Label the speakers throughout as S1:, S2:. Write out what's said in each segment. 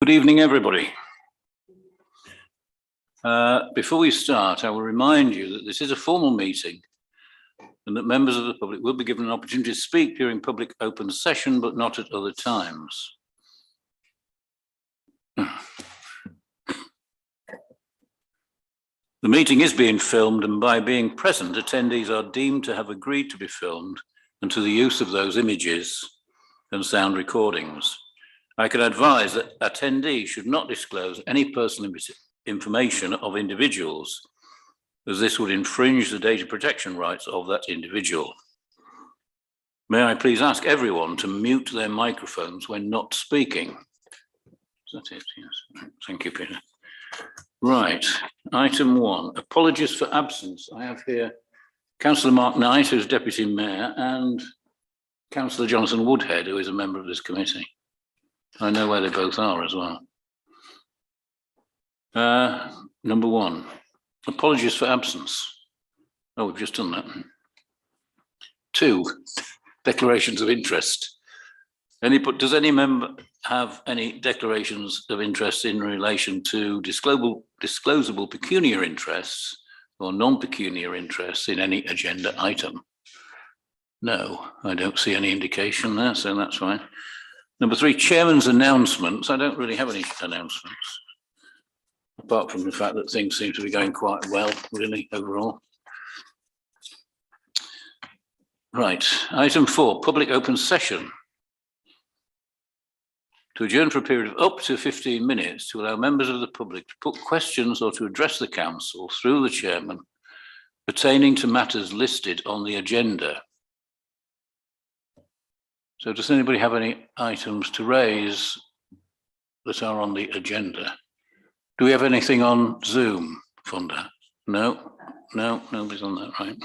S1: Good evening, everybody. Before we start, I will remind you that this is a formal meeting and that members of the public will be given an opportunity to speak during public open session, but not at other times. The meeting is being filmed, and by being present, attendees are deemed to have agreed to be filmed and to the use of those images and sound recordings. I can advise that attendees should not disclose any personal information of individuals, as this would infringe the data protection rights of that individual. May I please ask everyone to mute their microphones when not speaking? Is that it? Yes. Thank you, Peter. Right, item 1, apologies for absence. I have here Councillor Mark Knight, who's Deputy Mayor, and Councillor Jonathan Woodhead, who is a member of this committee. I know where they both are as well. Number 1, apologies for absence. Oh, we've just done that. 2, declarations of interest. Does any member have any declarations of interest in relation to disclosable pecuniary interests or non-pecuniary interests in any agenda item? No, I don't see any indication there, so that's fine. Number 3, chairman's announcements. I don't really have any announcements, apart from the fact that things seem to be going quite well, really, overall. Right, item 4, public open session. To adjourn for a period of up to 15 minutes to allow members of the public to put questions or to address the council through the chairman pertaining to matters listed on the agenda. So does anybody have any items to raise that are on the agenda? Do we have anything on Zoom, Funda? No, nobody's on that, right?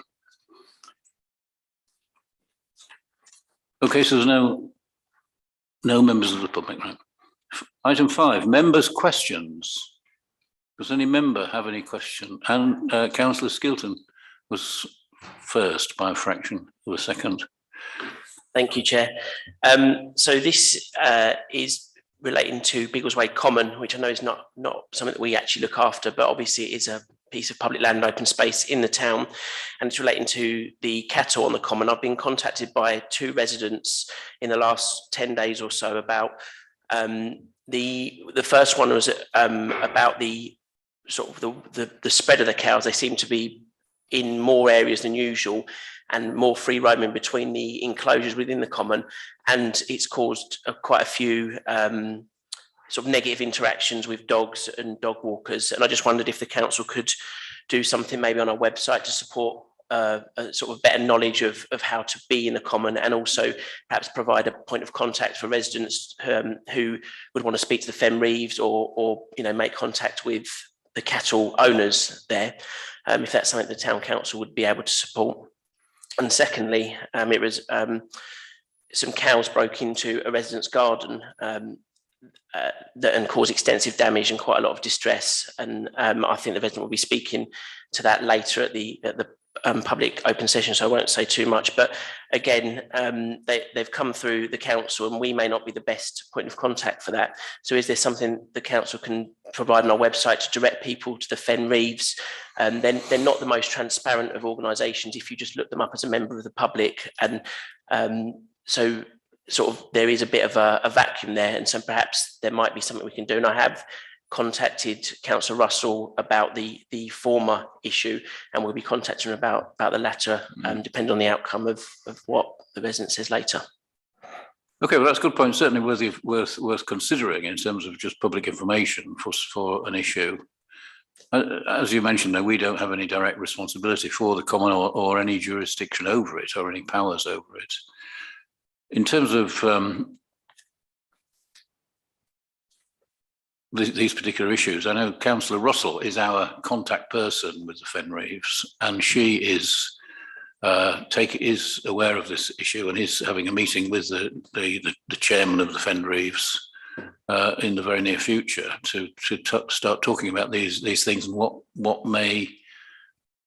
S1: Okay, so there's no members of the public, right? Item 5, members' questions. Does any member have any question? And Councillor Skilton was first by a fraction of a second.
S2: Thank you, Chair. So this is relating to Biggleswade Common, which I know is not something that we actually look after, but obviously it is a piece of public land and open space in the town, and it's relating to the cattle on the common. I've been contacted by 2 residents in the last 10 days or so about the first one was about the sort of the spread of the cows. They seem to be in more areas than usual and more free roaming between the enclosures within the common, and it's caused quite a few sort of negative interactions with dogs and dog walkers. And I just wondered if the council could do something maybe on our website to support a sort of better knowledge of how to be in the common, and also perhaps provide a point of contact for residents who would want to speak to the Fen Reeves or make contact with the cattle owners there, if that's something the town council would be able to support. And secondly, it was some cows broke into a resident's garden and caused extensive damage and quite a lot of distress. And I think the resident will be speaking to that later at the public open session, so I won't say too much. But again, they've come through the council, and we may not be the best point of contact for that. So is there something the council can provide on our website to direct people to the Fen Reeves? They're not the most transparent of organisations if you just look them up as a member of the public, and so sort of there is a bit of a vacuum there, and so perhaps there might be something we can do. And I have contacted Councillor Russell about the former issue, and we'll be contacting him about the latter, depending on the outcome of what the resident says later.
S1: Okay, well, that's a good point. Certainly worth considering in terms of just public information for an issue. As you mentioned, though, we don't have any direct responsibility for the common or any jurisdiction over it or any powers over it. In terms of these particular issues, I know Councillor Russell is our contact person with the Fen Reeves, and she is aware of this issue and is having a meeting with the chairman of the Fen Reeves in the very near future to start talking about these things and what may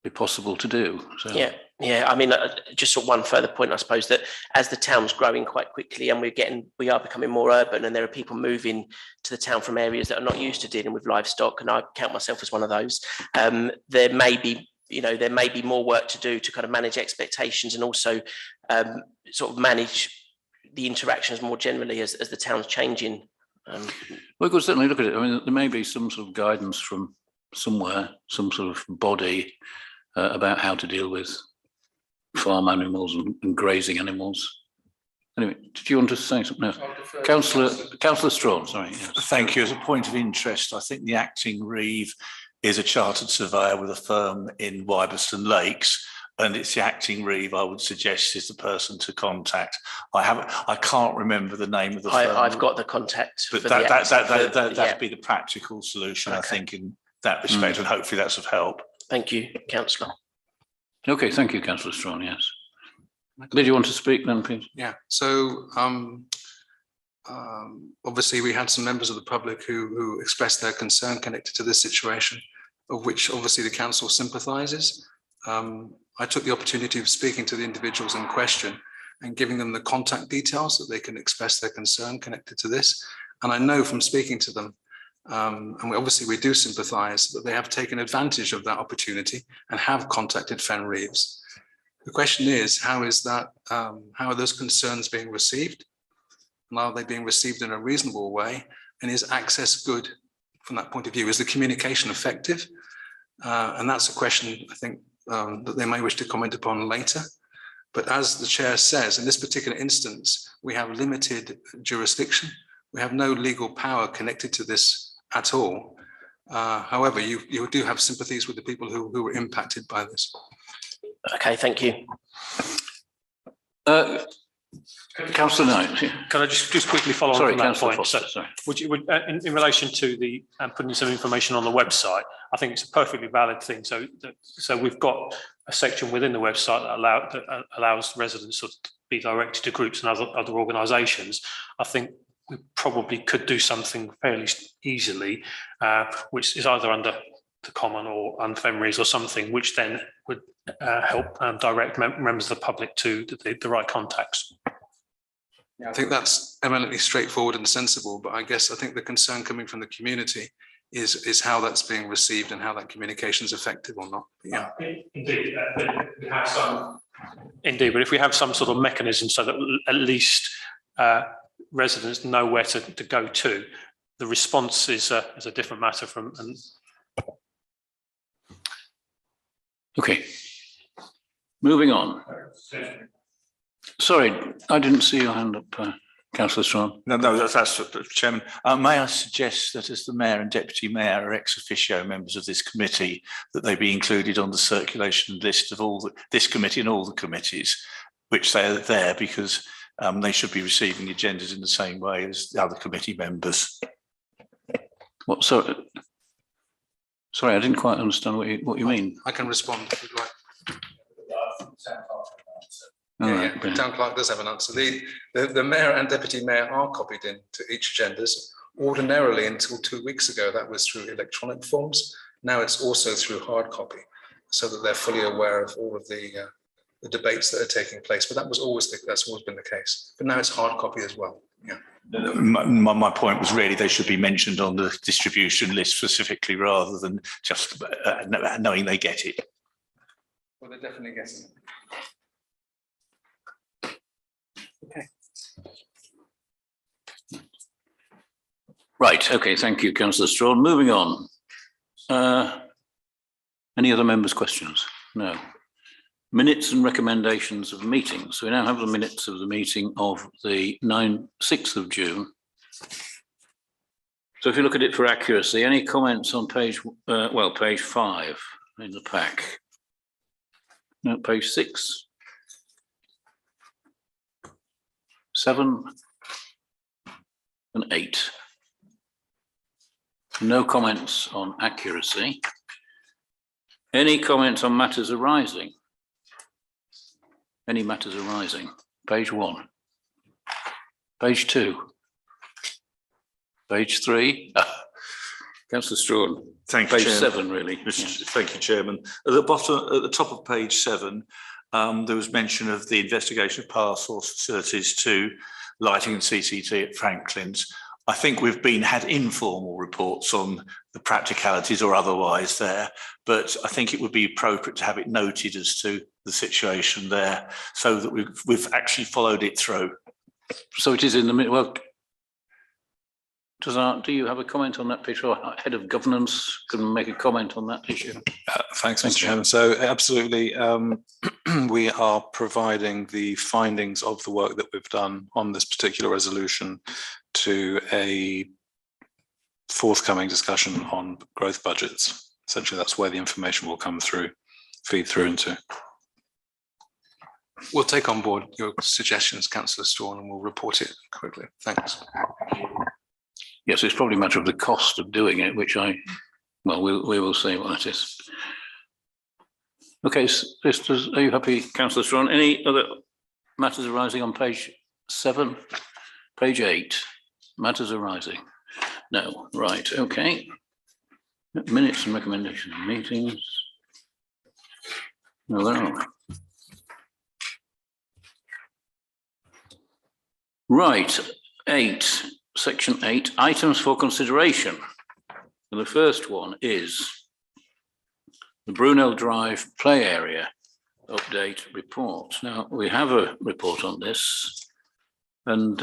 S1: be possible to do. So
S2: yeah, Yeah, I mean, just sort of one further point, I suppose, that as the town's growing quite quickly and we are becoming more urban, and there are people moving to the town from areas that are not used to dealing with livestock, and I count myself as one of those. There may be more work to do to kind of manage expectations and also sort of manage the interactions more generally as the town's changing.
S1: We could certainly look at it. I mean, there may be some sort of guidance from somewhere, some sort of body about how to deal with farm animals and grazing animals. Anyway, did you want to say something else? Councillor Strawn, sorry. Yes.
S3: Thank you. As a point of interest, I think the acting reeve is a chartered surveyor with a firm in Wyboston Lakes, and it's the acting reeve I would suggest is the person to contact. I can't remember the name of the firm.
S2: I've got the contact.
S3: But that'd be the practical solution, okay. I think, in that respect, and hopefully that's of help.
S2: Thank you, Councillor.
S1: Okay, thank you, Councillor Strawn, yes. Did you want to speak then, please?
S4: Yeah, so obviously we had some members of the public who expressed their concern connected to this situation, of which obviously the council sympathises. I took the opportunity of speaking to the individuals in question and giving them the contact details that they can express their concern connected to this. And I know from speaking to them, and we do sympathise, that they have taken advantage of that opportunity and have contacted fen reeves. The question is, how are those concerns being received? And are they being received in a reasonable way? And is access good from that point of view? Is the communication effective? And that's a question, I think, that they may wish to comment upon later. But as the chair says, in this particular instance, we have limited jurisdiction. We have no legal power connected to this at all. However, you do have sympathies with the people who were impacted by this.
S2: Okay, thank you.
S1: Councillor Knight.
S5: Can I just quickly follow on from that point?
S1: Foster,
S5: so, in relation to the putting some information on the website, I think it's a perfectly valid thing. So we've got a section within the website that allows residents to be directed to groups and other organisations. I think we probably could do something fairly easily, which is either under the common or unfen reeves or something, which then would help direct members of the public to the right contacts.
S4: Yeah, I think that's eminently straightforward and sensible, but I think the concern coming from the community is how that's being received and how that communication is effective or not. Yeah,
S5: indeed, we have some. Indeed, but if we have some sort of mechanism so that at least residents know where to go to, the response is a different matter from.
S1: Okay, moving on. Sorry, I didn't see your hand up, Councillor Strawn.
S3: No, that's Chairman. May I suggest that as the Mayor and Deputy Mayor are ex officio members of this committee, that they be included on the circulation list of this committee and all the committees, which they are there because they should be receiving the agendas in the same way as the other committee members.
S1: What? Sorry, I didn't quite understand what you mean.
S4: I can respond if you'd like.
S1: The
S4: town clerk does have an answer. The mayor and deputy mayor are copied into each agendas. Ordinarily, until 2 weeks ago, that was through electronic forms. Now it's also through hard copy, so that they're fully aware of all of the debates that are taking place. But that's always been the case. But now it's hard copy as well. Yeah.
S3: My point was really they should be mentioned on the distribution list specifically, rather than just knowing they get it.
S4: Well, they're definitely getting it. Okay.
S1: Right, okay, thank you, Councillor Strawn. Moving on. Any other members' questions? No. Minutes and recommendations of meetings. So we now have the minutes of the meeting of the 6th of June. So if you look at it for accuracy, any comments on page 5 in the pack? No, page 6. 7 and 8. No comments on accuracy. Any comments on matters arising? Any matters arising? Page 1. Page 2. Page 3. Councillor Strawn.
S3: Thank you,
S1: Page
S3: Chairman.
S1: 7, really.
S3: Thank you, Chairman. At the top of page 7, There was mention of the investigation of power source facilities to lighting and CCT at Franklin's. I think we've had informal reports on the practicalities or otherwise there, but I think it would be appropriate to have it noted as to the situation there so that we've actually followed it through.
S1: So it is in the middle. Well, do you have a comment on that, Peter? Or Head of Governance can make a comment on that issue.
S4: Thanks, Mr. Chairman. So absolutely, we are providing the findings of the work that we've done on this particular resolution to a forthcoming discussion on growth budgets. Essentially, that's where the information will feed through into. We'll take on board your suggestions, Councillor Strawn, and we'll report it quickly. Thanks.
S1: Yes, it's probably a matter of the cost of doing it, which we will see what that is. Okay, sisters, are you happy, Councillor Strawn? Any other matters arising on page 7? Page 8, matters arising? No, right, okay. Minutes and recommendations of meetings. No, there are. Right, 8. Section 8, items for consideration. And the first one is the Brunel Drive play area update report. Now, we have a report on this, and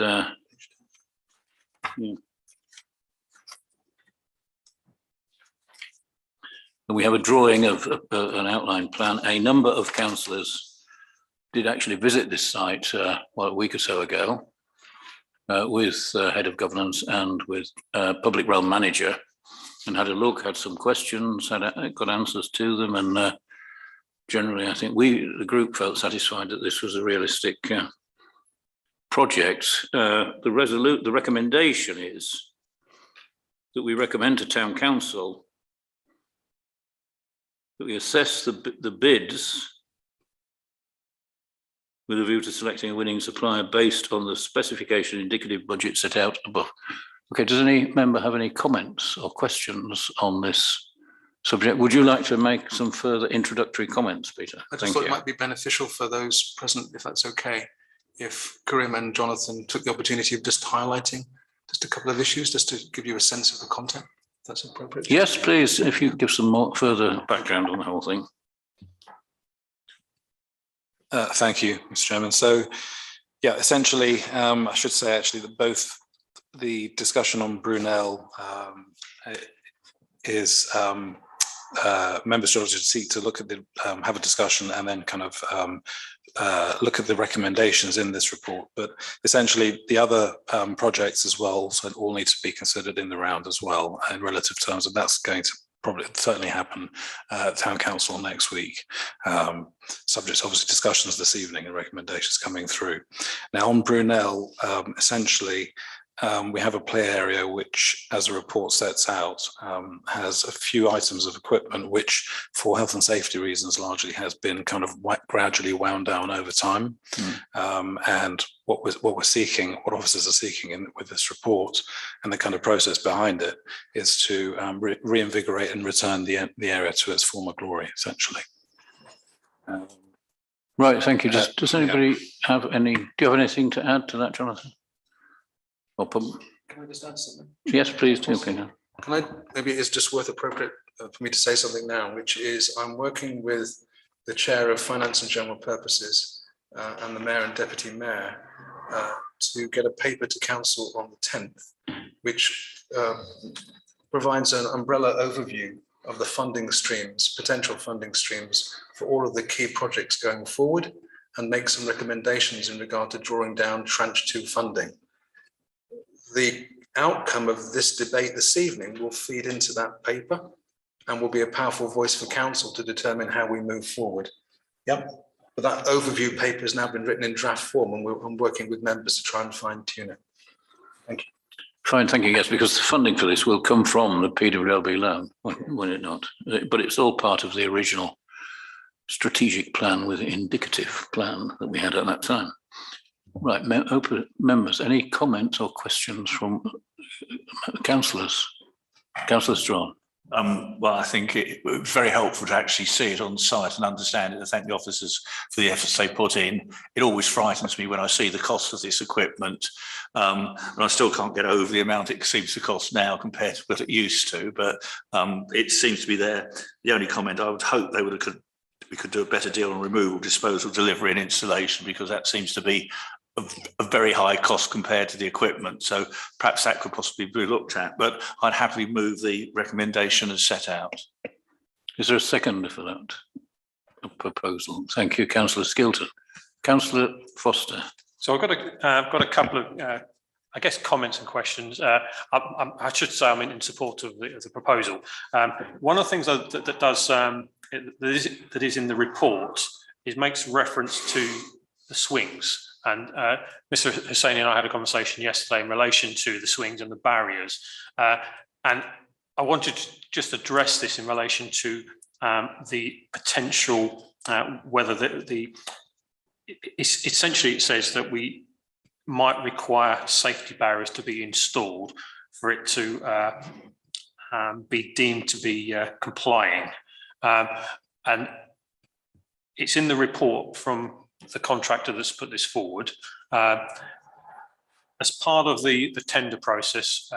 S1: we have a drawing of an outline plan. A number of councillors did actually visit this site a week or so ago. With Head of Governance and with Public Realm Manager, and had a look, had some questions, got answers to them, and generally I think the group felt satisfied that this was a realistic project. The recommendation is that we recommend to Town Council that we assess the bids with a view to selecting a winning supplier based on the specification indicative budget set out above. Okay, does any member have any comments or questions on this subject? Would you like to make some further introductory comments, Peter?
S4: I just thought it might be beneficial for those present, if that's okay, if Karim and Jonathan took the opportunity of just highlighting just a couple of issues, just to give you a sense of the content, if that's appropriate.
S1: Yes, please, if you give some more further background on the whole thing.
S4: Thank you, Mr. Chairman. So, yeah, essentially, I should say actually that both the discussion on Brunel is members should seek to look at have a discussion and then kind of look at the recommendations in this report. But essentially, the other projects as well, so all need to be considered in the round as well in relative terms, and that's going to probably certainly happen at Town Council next week, subject to obviously discussions this evening and recommendations coming through. Now on Brunel, essentially, we have a play area which, as the report sets out, has a few items of equipment which, for health and safety reasons, largely has been kind of gradually wound down over time. And what we're seeking, what officers are seeking with this report, and the kind of process behind it, is to reinvigorate and return the area to its former glory, essentially.
S1: Right, thank you. Does anybody have any? Do you have anything to add to that, Jonathan?
S4: Can I just add something?
S1: Yes, please do, Peter.
S4: Maybe it's just appropriate for me to say something now, which is I'm working with the Chair of Finance and General Purposes and the Mayor and Deputy Mayor to get a paper to Council on the 10th, which provides an umbrella overview of the funding streams, potential funding streams for all of the key projects going forward, and make some recommendations in regard to drawing down tranche 2 funding. The outcome of this debate this evening will feed into that paper and will be a powerful voice for council to determine how we move forward. Yep. But that overview paper has now been written in draft form, and I'm working with members to try and fine tune it. Thank you.
S1: Fine, thank you. Yes, because the funding for this will come from the PWLB loan, will it not? But it's all part of the original strategic plan with indicative plan that we had at that time. Right, members, any comments or questions from councillors? Councillor Strawn.
S3: Well, I think it was very helpful to actually see it on site and understand it. I thank the officers for the efforts they put in. It always frightens me when I see the cost of this equipment. And I still can't get over the amount it seems to cost now compared to what it used to, but it seems to be there. The only comment I would hope we could do a better deal on removal, disposal, delivery and installation, because that seems to be a very high cost compared to the equipment. So perhaps that could possibly be looked at, but I'd happily move the recommendation as set out.
S1: Is there a second for that proposal? Thank you, Councillor Skilton. Councillor Foster.
S5: So I've got a couple of, I guess, comments and questions. I should say I'm in support of the proposal. One of the things that is in the report is makes reference to the swings. And Mr. Hussaini and I had a conversation yesterday in relation to the swings and the barriers. And I wanted to just address this in relation to the potential, whether essentially it says that we might require safety barriers to be installed for it to be deemed to be complying. And it's in the report from the contractor that's put this forward. As part of the tender process,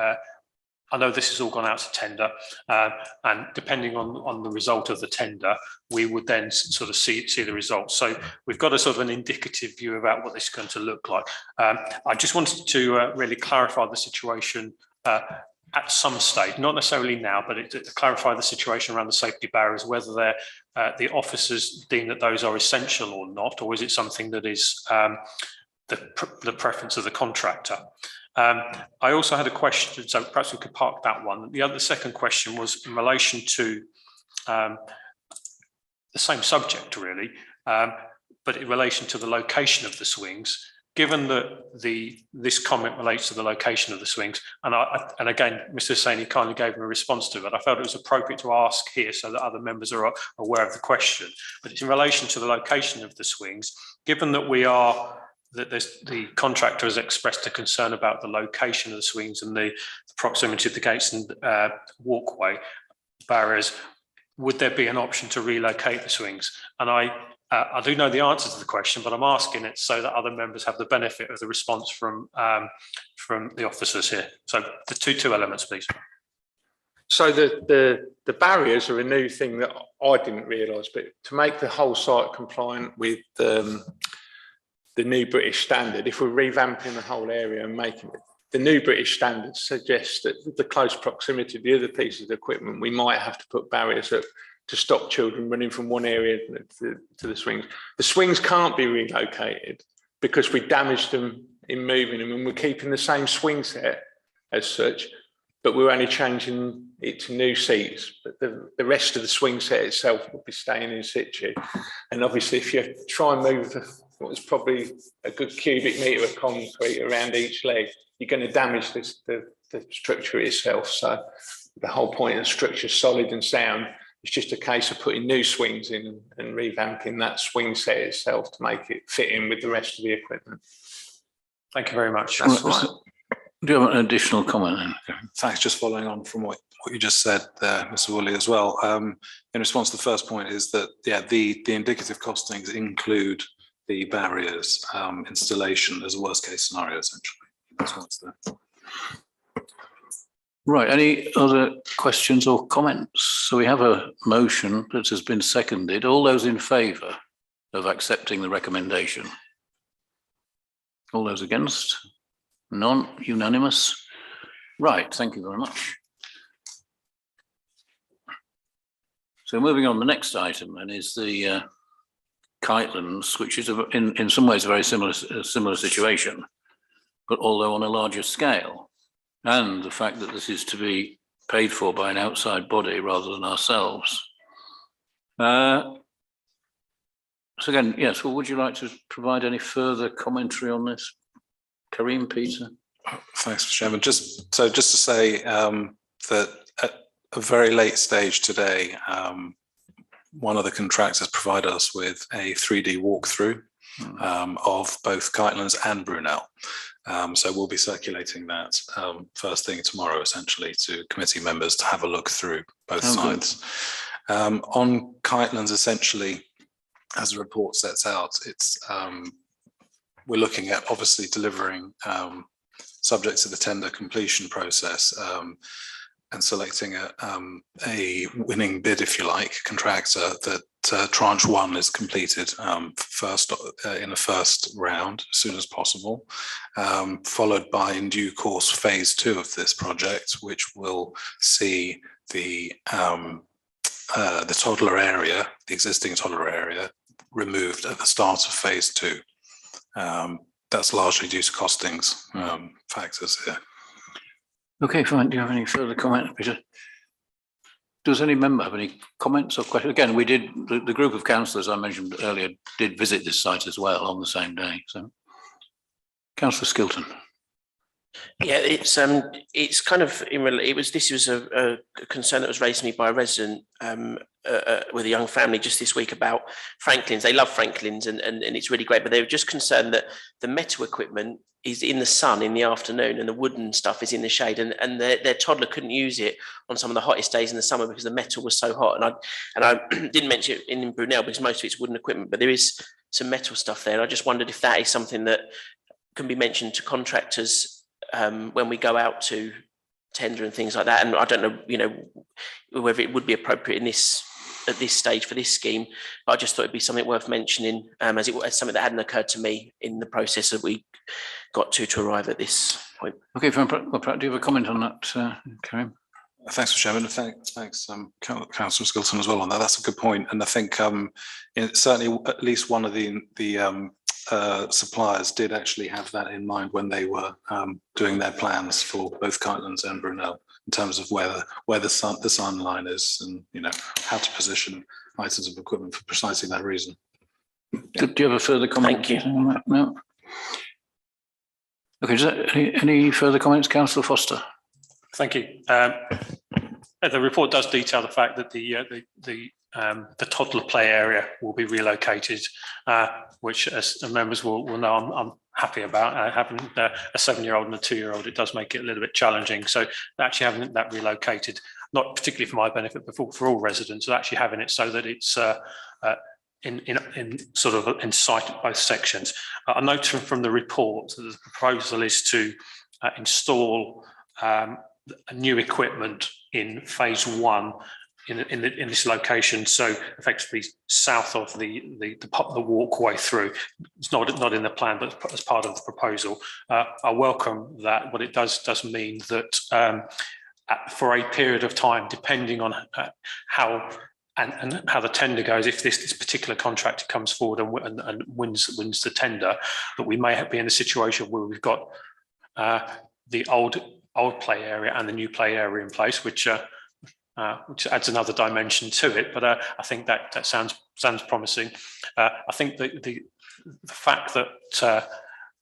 S5: I know this has all gone out to tender, and depending on the result of the tender, we would then sort of see the results. So we've got a sort of an indicative view about what this is going to look like. I just wanted to really clarify the situation at some stage, not necessarily now, but to clarify the situation around the safety barriers, whether the officers deem that those are essential or not, or is it something that is the preference of the contractor. I also had a question, so perhaps we could park that one. The second question was in relation to the same subject, really, but in relation to the location of the swings. Given that this comment relates to the location of the swings, and again, Mr. Hussaini kindly gave me a response to it, I felt it was appropriate to ask here so that other members are aware of the question. But it's in relation to the location of the swings. Given that the contractor has expressed a concern about the location of the swings and the proximity of the gates and walkway barriers, would there be an option to relocate the swings? And I do know the answer to the question, but I'm asking it so that other members have the benefit of the response from the officers here. So the two elements, please.
S6: So the barriers are a new thing that I didn't realise, but to make the whole site compliant with the new British standard, if we're revamping the whole area and making it, the new British standard suggests that with the close proximity of the other pieces of equipment, we might have to put barriers up to stop children running from one area to the swings. The swings can't be relocated because we damaged them in moving them, and we're keeping the same swing set as such, but we're only changing it to new seats. But the rest of the swing set itself will be staying in situ. And obviously, if you try and move what was probably a good cubic metre of concrete around each leg, you're going to damage the structure itself. So the whole point of the structure is solid and sound. It's just a case of putting new swings in and revamping that swing set itself to make it fit in with the rest of the equipment.
S5: Thank you very much.
S6: That's right.
S1: Do you have an additional comment?
S4: Thanks. Just following on from what you just said there, Mr. Woolley, as well. In response to the first point is that, yeah, the indicative costings include the barriers installation as a worst case scenario, essentially. That's what's there.
S1: Right, any other questions or comments? So we have a motion that has been seconded. All those in favour of accepting the recommendation? All those against? None, unanimous. Right, thank you very much. So moving on, the next item then is the Kitelands, which is in some ways a very similar situation, but although on a larger scale. And the fact that this is to be paid for by an outside body rather than ourselves. So again, yes, well, would you like to provide any further commentary on this? Kareem, Peter?
S4: Thanks, Mr. Chairman. Just to say that at a very late stage today, one of the contractors provided us with a 3D walkthrough of both Kitelands and Brunel.
S7: So we'll be circulating that first thing tomorrow, essentially, to committee members to have a look through both sides. On Kitelands, essentially, as the report sets out, it's we're looking at obviously delivering subject to the tender completion process and selecting a winning bid, if you like, contractor that tranche 1 is completed first in the first round as soon as possible, followed by in due course phase 2 of this project, which will see the toddler area, the existing toddler area, removed at the start of phase 2. That's largely due to costings factors here.
S1: Okay, fine. Do you have any further comment, Peter? Does any member have any comments or questions? Again, we did, the group of councillors I mentioned earlier did visit this site as well on the same day. So, Councillor Skilton.
S2: Yeah, it's kind of this was a concern that was raised to me by a resident with a young family just this week about Franklin's. They love Franklin's and it's really great, but they were just concerned that the metal equipment is in the sun in the afternoon and the wooden stuff is in the shade, and their toddler couldn't use it on some of the hottest days in the summer because the metal was so hot. And I didn't mention it in Brunel because most of it's wooden equipment, but there is some metal stuff there. And I just wondered if that is something that can be mentioned to contractors when we go out to tender and things like that. And I don't know, whether it would be appropriate at this stage for this scheme, but I just thought it'd be something worth mentioning as something that hadn't occurred to me in the process that we got to arrive at this point.
S1: Okay, fine. Well, do you have a comment on that, Karim?
S7: Thanks, Mr. Chairman, and thanks, Councillor Skilton as well on that. That's a good point, and I think certainly at least one of the suppliers did actually have that in mind when they were doing their plans for both Kitelands and Brunel in terms of where the sun line is, and how to position items of equipment for precisely that reason.
S1: Yeah. Do you have a further comment?
S2: Thank you.
S1: On that? No. Okay. Any further comments, Councillor Foster?
S5: Thank you. The report does detail the fact that the toddler play area will be relocated, which as members will know I'm happy about. Having a 7-year-old and a 2-year-old, it does make it a little bit challenging. So actually having that relocated, not particularly for my benefit, but for all residents, actually having it so that it's in sort of in sight of both sections. I note from the report that the proposal is to install new equipment in phase 1 in this location, so effectively south of the walkway through. It's not in the plan, but as part of the proposal. I welcome that. What it does mean that for a period of time, depending on how the tender goes, if this particular contractor comes forward and wins the tender, that we may be in a situation where we've got the old play area and the new play area in place, which adds another dimension to it. But I think that sounds promising. I think the fact that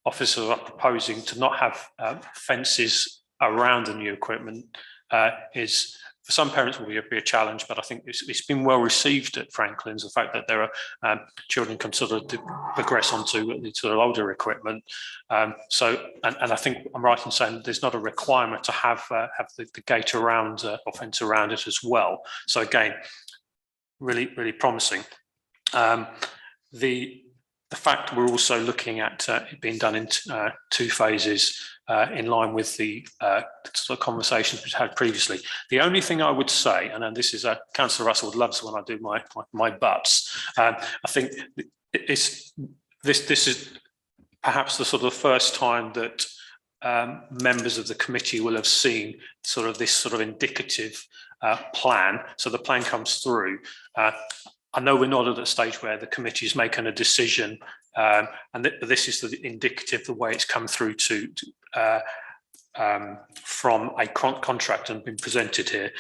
S5: officers are proposing to not have fences around the new equipment is, for some parents, will be a challenge, but I think it's been well received at Franklin's. The fact that there are children can sort of progress onto the sort of older equipment. So I think I'm right in saying there's not a requirement to have the gate around or fence around it as well. So again, really promising. The fact we're also looking at it being done in 2 phases. In line with the sort of conversations we've had previously. The only thing I would say, and then this is Councillor Russell loves when I do my buts. I think this is perhaps the sort of first time that members of the committee will have seen this sort of indicative plan. So the plan comes through. I know we're not at a stage where the committee is making a decision, and this is the indicative, the way it's come through from a contract and been presented here.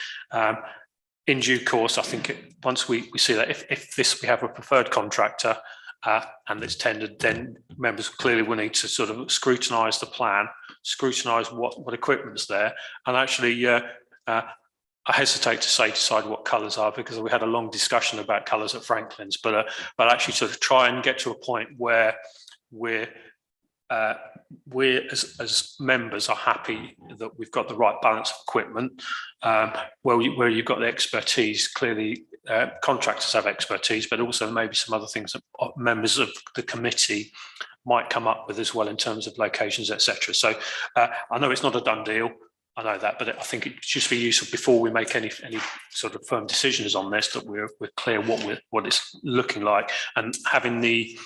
S5: In due course, I think once we see that if we have a preferred contractor and it's tendered, then members clearly will need to sort of scrutinise the plan, scrutinise what equipment's there, and actually I hesitate to decide what colours are, because we had a long discussion about colours at Franklin's, but actually sort of try and get to a point where we're we as members are happy that we've got the right balance of equipment. Where you've got the expertise, clearly contractors have expertise, but also maybe some other things that members of the committee might come up with as well in terms of locations, etc. So I know it's not a done deal. I know that, but I think it should be useful before we make any sort of firm decisions on this, that we're clear what it's looking like, and having the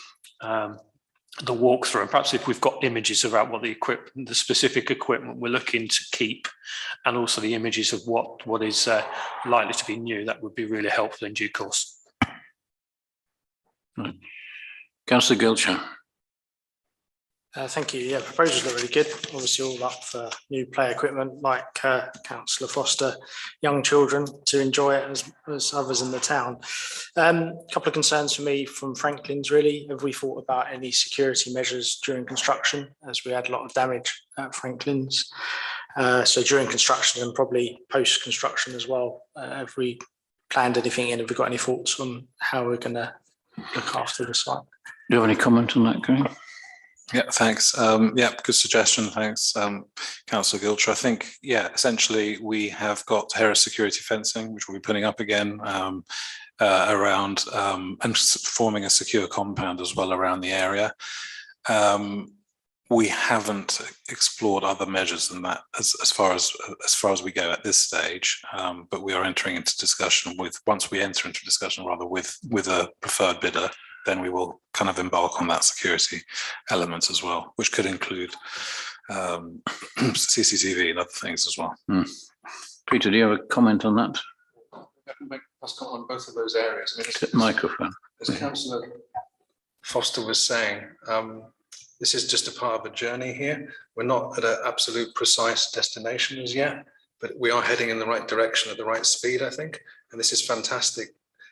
S5: walkthrough, and perhaps if we've got images about what the specific equipment we're looking to keep, and also the images of what is likely to be new, that would be really helpful in due course.
S1: Right. Councillor Gilcher.
S8: Thank you. Yeah, proposals look really good. Obviously, all up for new play equipment, like Councillor Foster, young children to enjoy it as others in the town. A couple of concerns for me from Franklin's, really. Have we thought about any security measures during construction, as we had a lot of damage at Franklin's? So during construction and probably post-construction as well, have we planned anything in? Have we got any thoughts on how we're going to look after the site?
S1: Do you have any comment on that, Graham?
S7: Yeah, thanks. Yeah, good suggestion. Thanks, Councillor Gilcher. I think, yeah, essentially we have got Harris security fencing, which we'll be putting up again around and forming a secure compound as well around the area. We haven't explored other measures than that as far as we go at this stage, but we are entering into discussion once we enter into discussion with a preferred bidder, then we will kind of embark on that security element as well, which could include CCTV and other things as well.
S1: Peter, do you have a comment on that?
S4: Let's comment on both of those areas. I mean,
S1: Microphone.
S4: As Councillor Foster was saying, this is just a part of a journey here. We're not at an absolute precise destination as yet, but we are heading in the right direction at the right speed, I think. And this is fantastic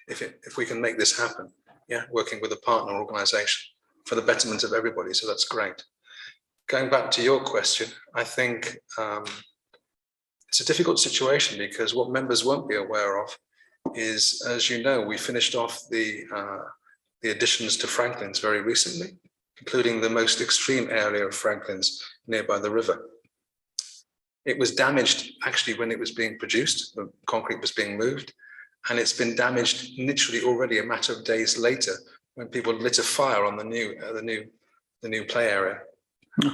S4: if we can make this happen. Yeah, working with a partner organisation for the betterment of everybody. So that's great. Going back to your question, I think it's a difficult situation, because what members won't be aware of is, as you know, we finished off the additions to Franklin's very recently, including the most extreme area of Franklin's nearby the river. It was damaged actually when it was being produced, the concrete was being moved. And it's been damaged literally already a matter of days later, when people lit a fire on the new play area, the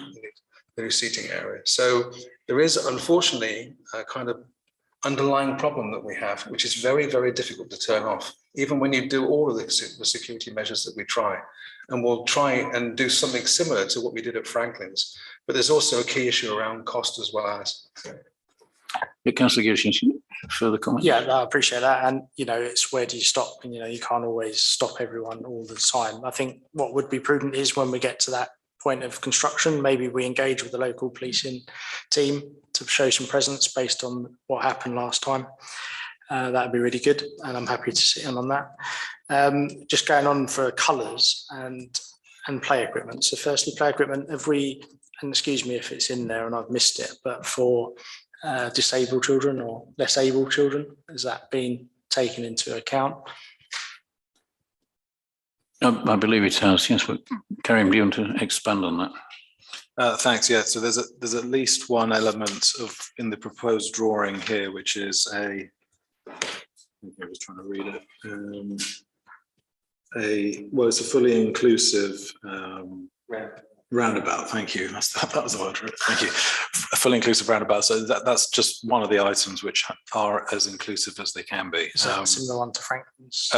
S4: new seating area. So there is unfortunately a kind of underlying problem that we have, which is very, very difficult to turn off, even when you do all of the security measures that we try. And we'll try and do something similar to what we did at Franklin's. But there's also a key issue around cost as well as.
S1: Yeah, Councillor Gilcher, further comment?
S8: Yeah, I appreciate that. And, it's where do you stop? And, you can't always stop everyone all the time. I think what would be prudent is when we get to that point of construction, maybe we engage with the local policing team to show some presence based on what happened last time. That'd be really good. And I'm happy to sit in on that. Just going on for colours and play equipment. So firstly, play equipment, have we, and excuse me if it's in there and I've missed it, but for disabled children or less able children, has that been taken into account?
S1: I believe it has, yes. But Karim, do you want to expand on that?
S7: Thanks. Yeah. So there's at least one element in the proposed drawing here, which is I was trying to read it. Well, it's a fully inclusive roundabout. Thank you. That was the word. Thank you. A fully inclusive roundabout. So that's just one of the items which are as inclusive as they can be.
S8: Is that a similar one to Franklin's?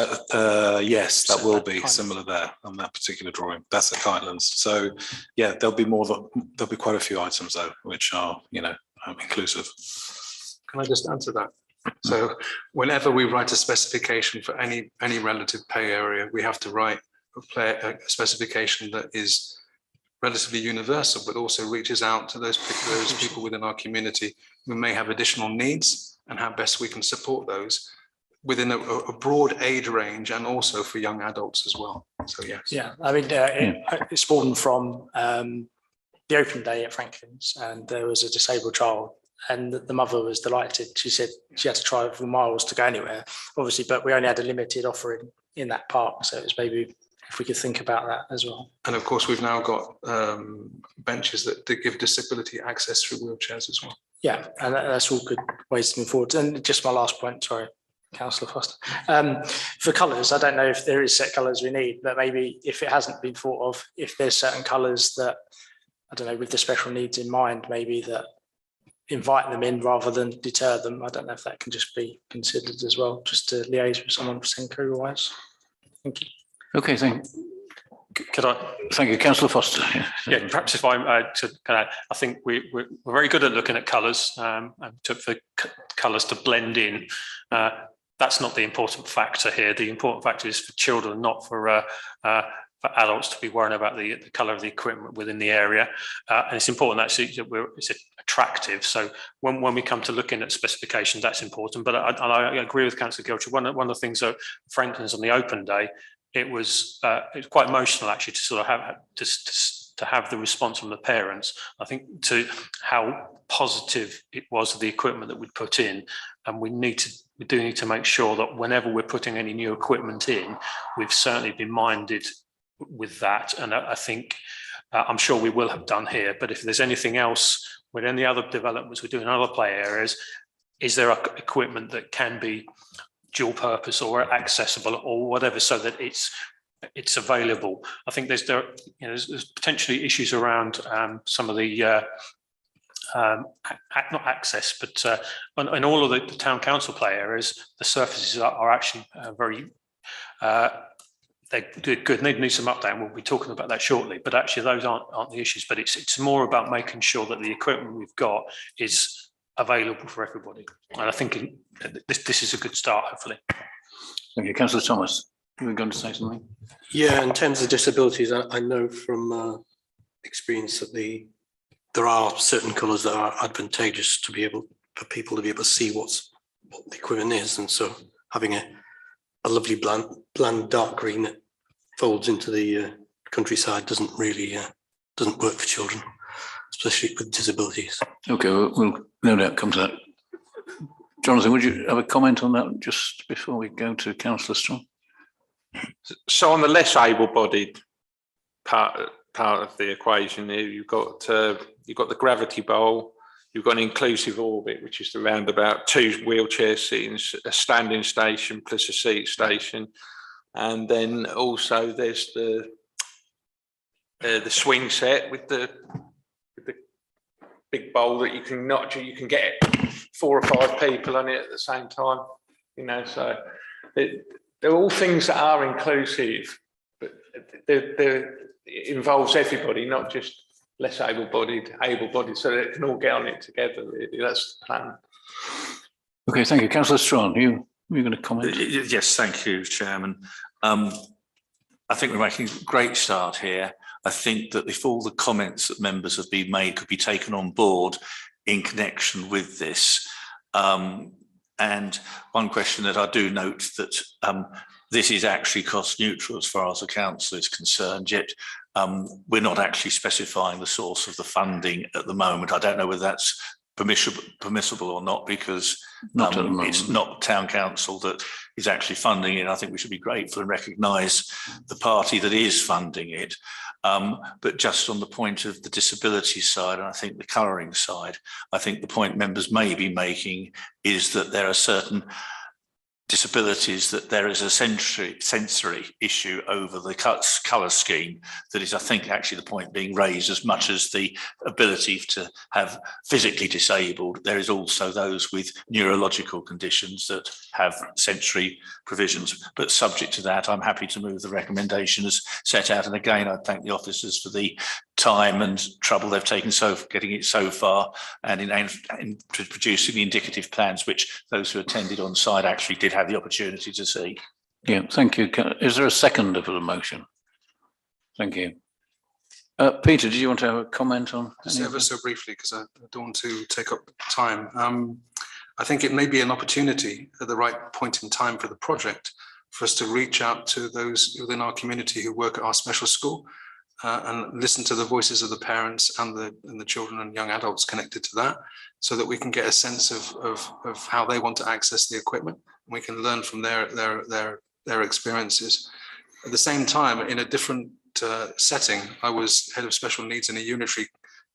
S7: Yes, that
S8: So
S7: will
S8: that
S7: be
S8: kind of-
S7: similar there on that particular drawing. That's at Kitelands. So yeah, there'll be quite a few items though, which are inclusive.
S4: Can I just answer that? So whenever we write a specification for any relative pay area, we have to write a specification that is relatively universal, but also reaches out to those people within our community who may have additional needs, and how best we can support those within a broad age range, and also for young adults as well. So yes.
S8: Yeah, I mean, it spawned from the open day at Franklin's, and there was a disabled child, and the mother was delighted. She said she had to drive for miles to go anywhere, obviously, but we only had a limited offering in that park, so it was maybe if we could think about that as well.
S4: And of course, we've now got benches that give disability access through wheelchairs as well.
S8: Yeah, and that's all good ways to move forward. And just my last point, sorry, Councillor Foster. For colours, I don't know if there is set colours we need, but maybe if it hasn't been thought of, if there's certain colours that, I don't know, with the special needs in mind, maybe that invite them in rather than deter them. I don't know if that can just be considered as well, just to liaise with someone for Senko wise. Thank you.
S1: Okay, thank you, Councillor Foster.
S5: Yeah, perhaps if I think we're very good at looking at colours and for colours to blend in. That's not the important factor here. The important factor is for children, not for adults to be worrying about the colour of the equipment within the area. And it's important actually that it's attractive. So when we come to looking at specifications, that's important. But I agree with Councillor Gilcher. One of the things that, for instance, on the open day, it was quite emotional actually to sort of have to have the response from the parents. I think to how positive it was of the equipment that we'd put in, and we do need to make sure that whenever we're putting any new equipment in, we've certainly been minded with that. And I think I'm sure we will have done here. But if there's anything else with any other developments we do in other play areas, is there equipment that can be dual purpose or accessible or whatever, so that it's available? I think there's potentially issues around some of the not access, but in all of the town council play areas, the surfaces are actually very they're good. They need some update, and we'll be talking about that shortly. But actually, those aren't the issues. But it's more about making sure that the equipment we've got is available for everybody. And I think this is a good start, hopefully.
S1: Thank you, Councillor Thomas. You were going to say something?
S9: Yeah, in terms of disabilities, I know from experience that there are certain colours that are advantageous to be able for people to be able to see what the equipment is, and so having a lovely bland dark green that folds into the countryside doesn't work for children, especially with disabilities.
S1: Okay, we'll no doubt come to that. Jonathan, would you have a comment on that just before we go to Councillor Strong?
S6: So on the less able-bodied part of the equation here, you've got the gravity bowl, you've got an inclusive orbit, which is around about 2 wheelchair seatings, a standing station plus a seat station, and then also there's the swing set with the big bowl that you can get 4 or 5 people on it at the same time. So they're all things that are inclusive, but it involves everybody, not just less able-bodied, so that it can all get on it together. Really, that's the plan.
S1: Okay, thank you, Councillor Strawn. You're going to comment?
S3: Yes, thank you, Chairman. I think we're making a great start here. I think that if all the comments that members have been made could be taken on board in connection with this. And one question that I do note that this is actually cost neutral as far as the council is concerned, yet we're not actually specifying the source of the funding at the moment. I don't know whether that's permissible or not, because it's not town council that is actually funding it. I think we should be grateful and recognise the party that is funding it. But just on the point of the disability side, and I think the colouring side, I think the point members may be making is that there are certain disabilities that there is a sensory issue over the colour scheme that is, I think, actually the point being raised. As much as the ability to have physically disabled, there is also those with neurological conditions that have sensory provisions. But subject to that, I'm happy to move the recommendation as set out. And again, I thank the officers for the time and trouble they've taken getting it so far, and in producing the indicative plans, which those who attended on site actually did have the opportunity to see.
S1: Yeah, thank you. Is there a second for the motion? Thank you. Peter, did you want to have a comment on?
S4: Just ever so briefly, because I don't want to take up time. I think it may be an opportunity at the right point in time for the project for us to reach out to those within our community who work at our special school and listen to the voices of the parents and the children and young adults connected to that, so that we can get a sense of how they want to access the equipment. We can learn from their experiences. At the same time, in a different setting, I was head of special needs in a unitary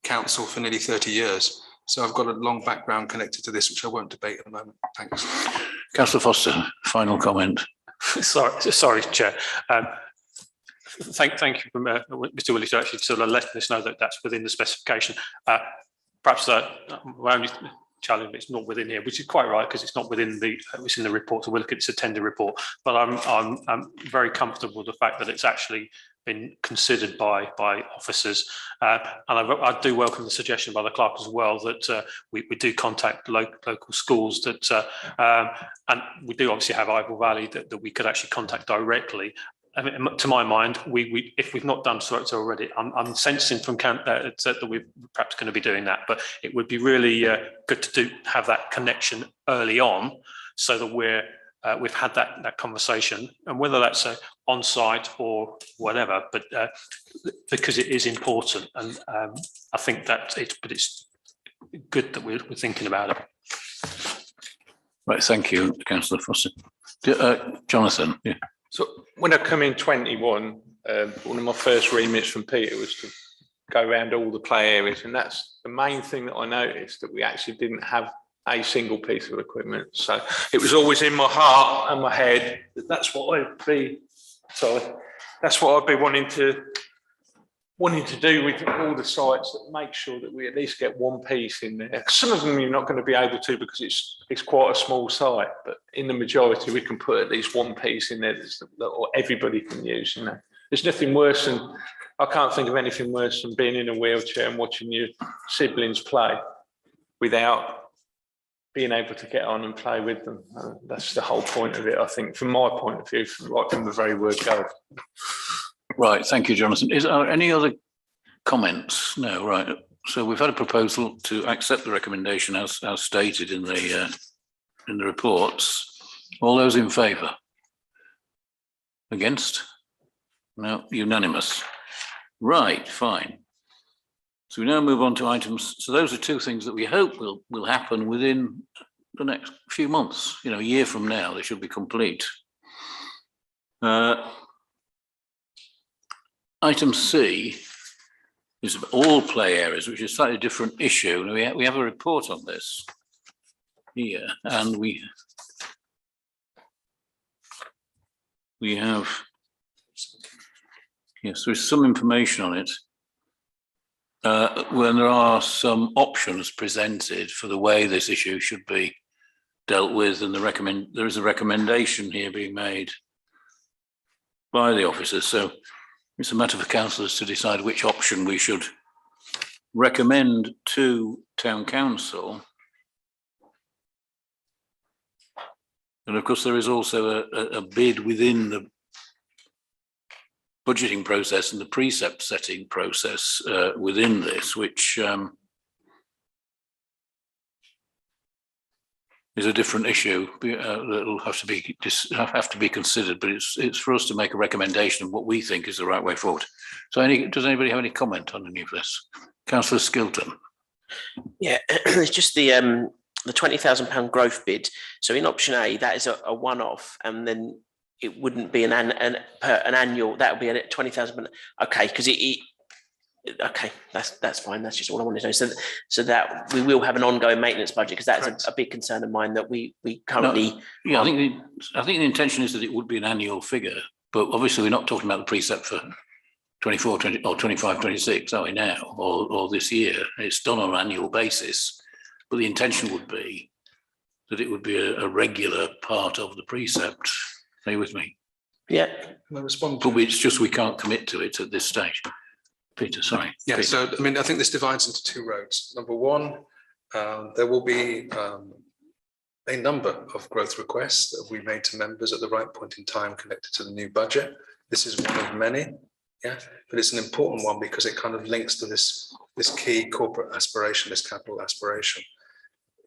S4: council for nearly 30 years. So I've got a long background connected to this, which I won't debate at the moment. Thanks.
S1: Councillor Foster, final comment.
S5: Sorry, Chair. Thank you, Mr. Willis, to actually sort of letting us know that that's within the specification. Perhaps my only challenge, it's not within here, which is quite right, because it's not within the, it's in the report, so we'll look at it's a tender report. But I'm very comfortable with the fact that it's actually been considered by officers, and I do welcome the suggestion by the clerk as well that we do contact local schools that, and we do obviously have Ivor Valley that we could actually contact directly. I mean, to my mind, if we've not done so already, I'm sensing from that we're perhaps going to be doing that, but it would be really good to have that connection early on, so that we've had that conversation, and whether that's on site or whatever, but because it is important, and I think that it's good that we're thinking about it.
S1: Right, thank you, Councillor Foster. Jonathan. Yeah.
S6: So when I come in 21, one of my first remits from Peter was to go around all the play areas, and that's the main thing that I noticed, that we actually didn't have a single piece of equipment. So it was always in my heart and my head that that's what I'd be wanting to do with all the sites, that make sure that we at least get one piece in there. Some of them you're not going to be able to, because it's quite a small site, but in the majority we can put at least one piece in there that everybody can use. You know, there's nothing worse than, I can't think of anything worse than being in a wheelchair and watching your siblings play without being able to get on and play with them. That's the whole point of it, I think, from my point of view, right from the very word go.
S1: Right, thank you, Jonathan. Is there any other comments? No, right. So we've had a proposal to accept the recommendation as stated in the reports. All those in favour? Against? No, unanimous. Right, fine. So we now move on to items. So those are two things that we hope will happen within the next few months. You know, a year from now, they should be complete. Item C is all play areas, which is a slightly different issue. And we have a report on this here, and we have, yes, there's some information on it. When there are some options presented for the way this issue should be dealt with, and there is a recommendation here being made by the officers. So it's a matter for councillors to decide which option we should recommend to Town Council. And of course, there is also a bid within the budgeting process and the precept setting process within this, which is a different issue that'll have to be considered. But it's for us to make a recommendation of what we think is the right way forward. So, does anybody have any comment on any of this? Councillor Skilton.
S2: Yeah, it's just the £20,000 growth bid. So in option A, that is a one-off, and then it wouldn't be an annual. That would be a 20,000. Okay, because okay, that's fine. That's just all I wanted to know. So that we will have an ongoing maintenance budget, because that's a big concern of mine that we currently.
S1: No, yeah, I think the intention is that it would be an annual figure, but obviously we're not talking about the precept for 24, 20, or 25, 26, are we now, or this year? It's done on an annual basis, but the intention would be that it would be a regular part of the precept. Are you with me?
S2: Yeah.
S4: Can I respond?
S1: But it's just we can't commit to it at this stage. Peter, sorry.
S4: Yeah,
S1: Peter.
S4: so I mean, I think this divides into two roads. Number one, there will be a number of growth requests that we made to members at the right point in time connected to the new budget. This is one of many, yeah, but it's an important one because it kind of links to this key corporate aspiration, this capital aspiration.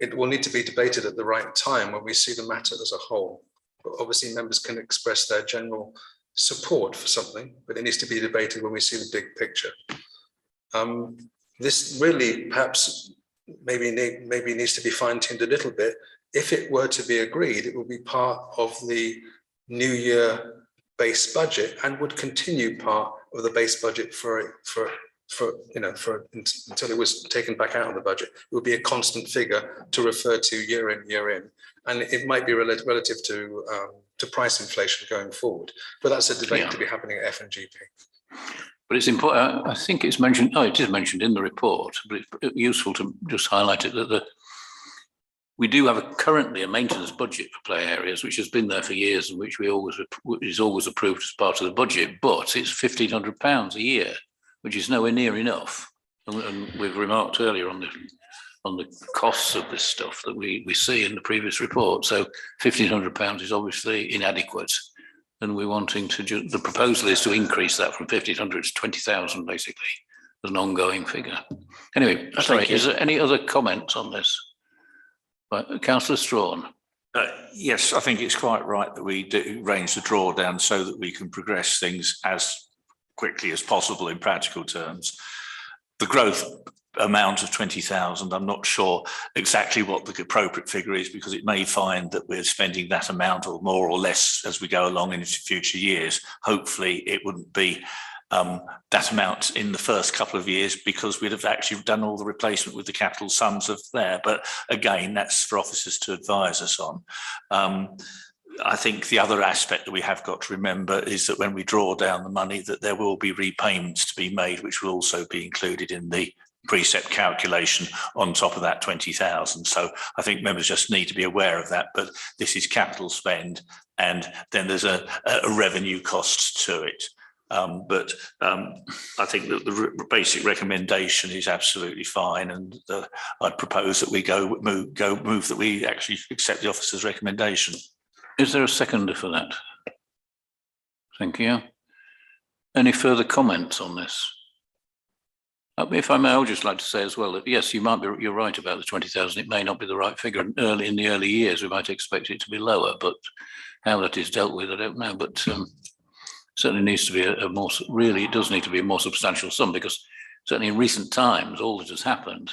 S4: It will need to be debated at the right time when we see the matter as a whole. But obviously members can express their general support for something, but it needs to be debated when we see the big picture. This really perhaps maybe needs to be fine-tuned a little bit. If it were to be agreed, it will be part of the New Year base budget and would continue part of the base budget until it was taken back out of the budget. It would be a constant figure to refer to year in, year in, and it might be relative to price inflation going forward. But that's a debate to be happening at F&GP.
S1: But it's important. I think it's mentioned. Oh, it is mentioned in the report, but it's useful to just highlight it that we do have currently a maintenance budget for play areas, which has been there for years and which is always approved as part of the budget. But it's £1,500 a year, which is nowhere near enough. And we've remarked earlier on the costs of this stuff that we see in the previous report. So £1,500 is obviously inadequate. And we're wanting to, the proposal is to increase that from 1,500 to 20,000, basically, as an ongoing figure. Anyway, sorry, is there any other comments on this? Right, Councillor Strawn.
S3: Yes, I think it's quite right that we do arrange the drawdown so that we can progress things as quickly as possible in practical terms. The growth amount of 20,000, I'm not sure exactly what the appropriate figure is, because it may find that we're spending that amount or more or less as we go along into future years. Hopefully it wouldn't be that amount in the first couple of years, because we'd have actually done all the replacement with the capital sums of there. But again, that's for officers to advise us on. I think the other aspect that we have got to remember is that when we draw down the money, that there will be repayments to be made, which will also be included in the precept calculation on top of that 20,000. So I think members just need to be aware of that, but this is capital spend, and then there's a revenue cost to it. But I think that the basic recommendation is absolutely fine, and I'd propose that we move that we actually accept the officer's recommendation.
S1: Is there a seconder for that? Thank you. Any further comments on this? If I may, I would just like to say as well that yes, you're right about the 20,000. It may not be the right figure. In the early years, we might expect it to be lower, but how that is dealt with, I don't know. But certainly needs to be it does need to be a more substantial sum, because certainly in recent times, all that has happened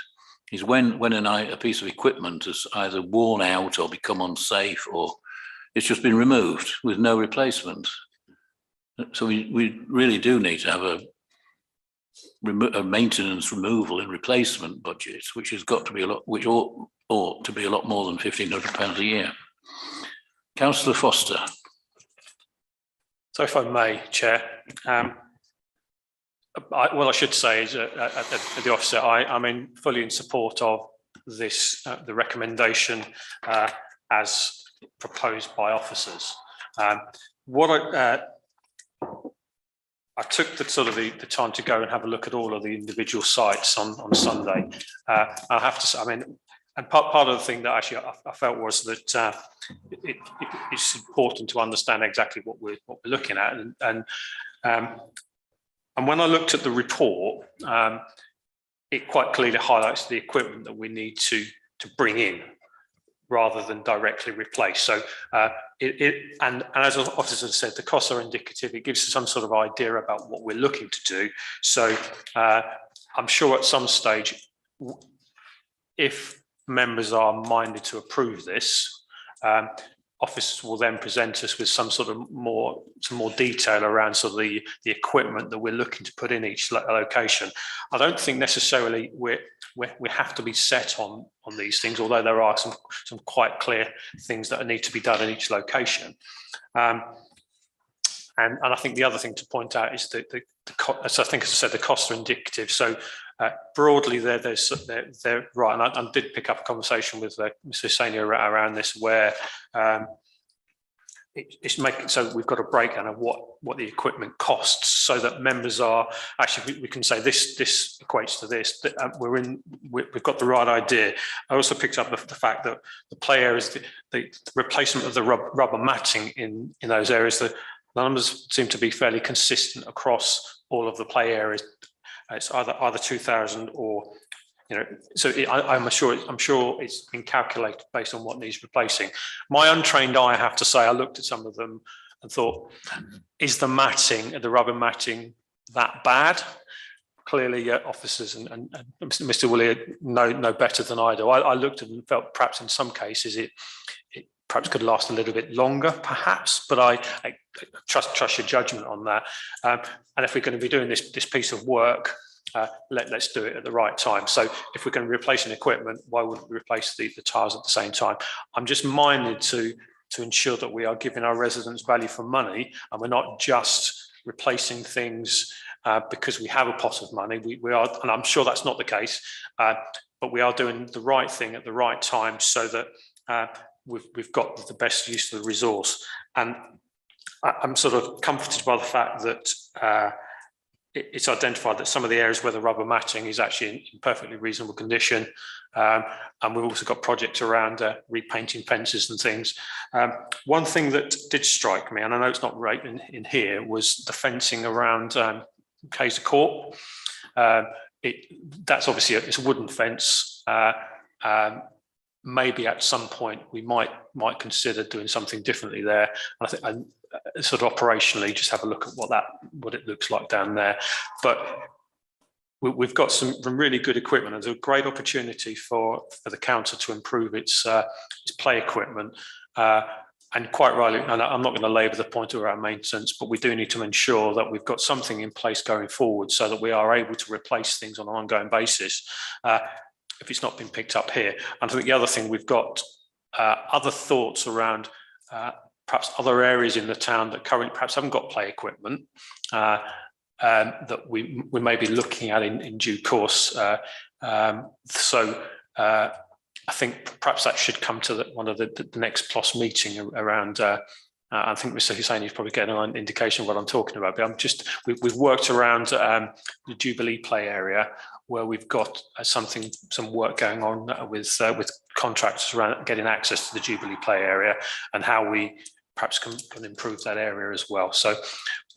S1: is when a piece of equipment has either worn out or become unsafe, or it's just been removed with no replacement. So we really do need to have a maintenance, removal and replacement budget, which has got to be which ought to be a lot more than £1,500 a year. Councillor Foster.
S5: So if I may, Chair, what I should say is at the officer, I'm fully in support of this, the recommendation as proposed by officers. I took the time to go and have a look at all of the individual sites on Sunday. I have to say, and part of the thing that actually I felt was that it's important to understand exactly what we're looking at, and when I looked at the report, it quite clearly highlights the equipment that we need to bring in, rather than directly replace. So and as officer said, the costs are indicative. It gives us some sort of idea about what we're looking to do. So I'm sure at some stage, if members are minded to approve this, officers will then present us with some more detail around sort of the equipment that we're looking to put in each location. I don't think necessarily we have to be set on these things, although there are some quite clear things that need to be done in each location. And I think the other thing to point out is that as I said, the costs are indicative. So broadly, they're right. And I did pick up a conversation with Mr. Senior around this, where so we've got a breakdown of what the equipment costs, so that members are actually, we can say this equates to this. We've got the right idea. I also picked up the fact that the play areas, the replacement of the rubber matting in those areas, the numbers seem to be fairly consistent across all of the play areas. It's either 2,000 or, so I'm sure it's been calculated based on what needs replacing. My untrained eye, I have to say, I looked at some of them and thought, is the rubber matting that bad? Clearly, officers and Mr. Willier know better than I do. I looked at it and felt perhaps in some cases perhaps could last a little bit longer, perhaps, but I trust your judgment on that. And if we're going to be doing this piece of work, let's do it at the right time. So if we're going to replace an equipment, why wouldn't we replace the tyres at the same time? I'm just minded to ensure that we are giving our residents value for money, and we're not just replacing things because we have a pot of money. We are, and I'm sure that's not the case, but we are doing the right thing at the right time so that we've got the best use of the resource. And I'm sort of comforted by the fact that it's identified that some of the areas where the rubber matting is actually in perfectly reasonable condition. And we've also got projects around repainting fences and things. One thing that did strike me, and I know it's not right in here, was the fencing around Kaiser Court. That's obviously it's a wooden fence. Maybe at some point we might consider doing something differently there. I think sort of operationally, just have a look at what it looks like down there. But we've got some really good equipment, and there's a great opportunity for the council to improve its play equipment. And quite rightly, and I'm not going to labour the point around maintenance, but we do need to ensure that we've got something in place going forward so that we are able to replace things on an ongoing basis if it's not been picked up here. And I think the other thing, we've got other thoughts around perhaps other areas in the town that currently perhaps haven't got play equipment that we may be looking at in due course. I think perhaps that should come to one of the next PLOS meeting around. I think Mr. Hussain is probably getting an indication of what I'm talking about. But we've worked around the Jubilee play area where we've got some work going on with contractors around getting access to the Jubilee play area and how we perhaps can improve that area as well. So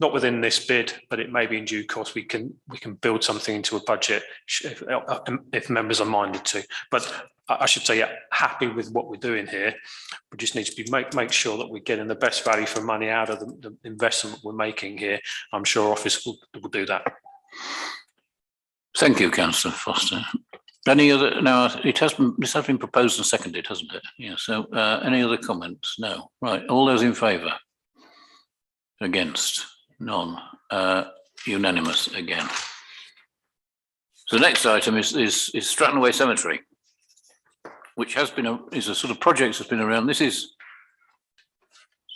S5: not within this bid, but it may be in due course we can build something into a budget if members are minded to. But I should say, yeah, happy with what we're doing here. We just need to make sure that we're getting the best value for money out of the investment we're making here. I'm sure Office will do that.
S1: Thank you, Councillor Foster. Any other? Now, this has been proposed and seconded, hasn't it? Yeah. So, any other comments? No. Right. All those in favour? Against? None. Unanimous again. So the next item is Stratton Way Cemetery, which is a sort of project that's been around. This is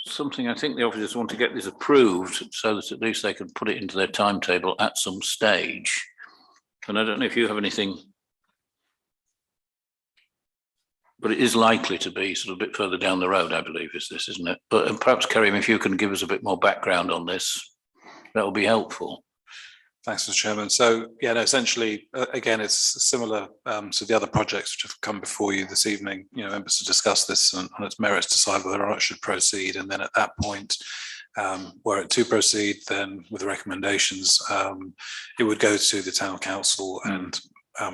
S1: something I think the officers want to get this approved so that at least they can put it into their timetable at some stage. And I don't know if you have anything, but it is likely to be sort of a bit further down the road, I believe, isn't it? But perhaps, Karim, if you can give us a bit more background on this, that will be helpful.
S7: Thanks, Mr. Chairman. So, yeah, no, essentially, again, it's similar to the other projects which have come before you this evening. You know, members to discuss this and on its merits, decide whether or not it should proceed. And then at that point, were it to proceed, then with the recommendations, it would go to the town council and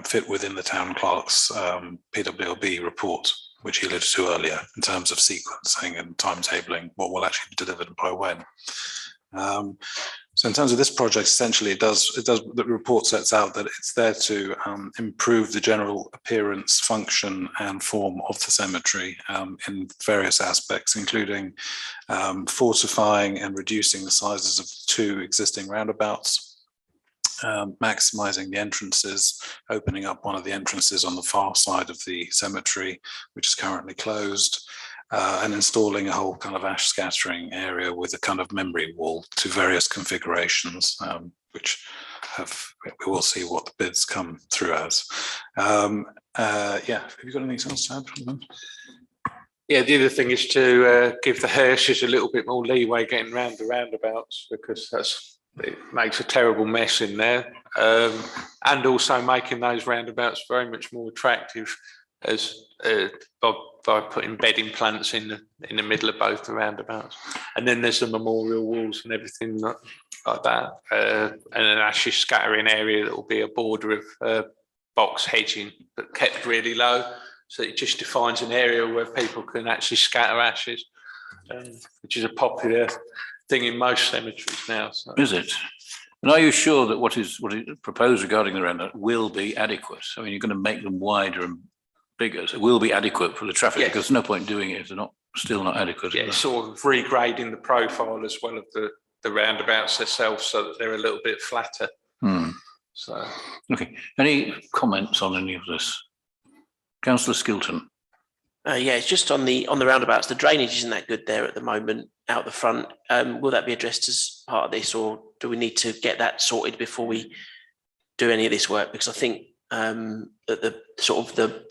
S7: fit within the town clerk's PWLB report, which he alluded to earlier, in terms of sequencing and timetabling what will actually be delivered and by when. So in terms of this project, essentially, the report sets out that it's there to improve the general appearance, function and form of the cemetery in various aspects, including fortifying and reducing the sizes of two existing roundabouts, maximising the entrances, opening up one of the entrances on the far side of the cemetery, which is currently closed, and installing a whole kind of ash scattering area with a kind of memory wall to various configurations, which we will see what the bids come through as. Yeah, have you got anything else to add from them?
S6: Yeah, the other thing is to give the Hirschers a little bit more leeway getting round the roundabouts, because it makes a terrible mess in there, and also making those roundabouts very much more attractive as by putting bedding plants in the middle of both the roundabouts. And then there's the memorial walls and everything like that, and an ashes scattering area that will be a border of box hedging but kept really low, so it just defines an area where people can actually scatter ashes, which is a popular thing in most cemeteries now. So.
S1: Is it? And are you sure that what is proposed regarding the roundabout will be adequate? I mean, you're going to make them wider and bigger, so it will be adequate for the traffic, yes. Because there's no point doing it if they're not still not adequate.
S6: Yeah, sort of regrading the profile as well of the roundabouts themselves so that they're a little bit flatter. So,
S1: okay. Any comments on any of this? Councillor Skilton.
S2: Yeah, it's just on the roundabouts. The drainage isn't that good there at the moment out the front. Will that be addressed as part of this, or do we need to get that sorted before we do any of this work? Because I think that the sort of the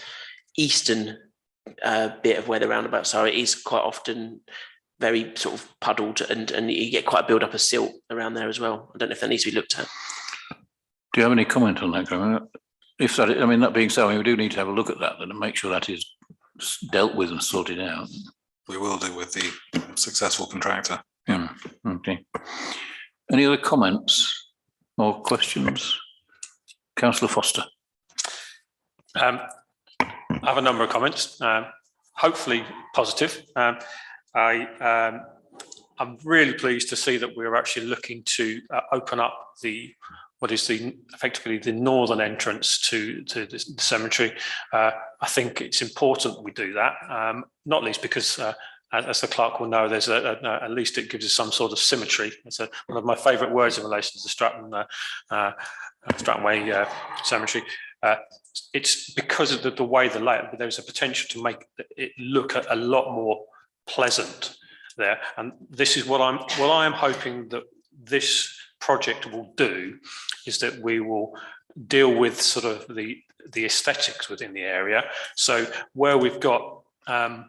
S2: eastern bit of where the roundabouts are, it is quite often very sort of puddled, and you get quite a build up of silt around there as well. I don't know if that needs to be looked at.
S1: Do you have any comment on that, Graham? If that, I mean, that being so, we do need to have a look at that and make sure that is dealt with and sorted out.
S7: We will do with the successful contractor.
S1: Yeah. Okay. Any other comments or questions? Councillor Foster.
S5: I have a number of comments, hopefully positive. I'm really pleased to see that we're actually looking to open up what is effectively the northern entrance to the cemetery. I think it's important we do that, not least because, as the clerk will know, there's at least it gives us some sort of symmetry. It's one of my favourite words in relation to the Stratton Way cemetery. It's because of the way the layout, but there's a potential to make it look a lot more pleasant there. And this is what I am hoping that this project will do, is that we will deal with sort of the aesthetics within the area. So where we've got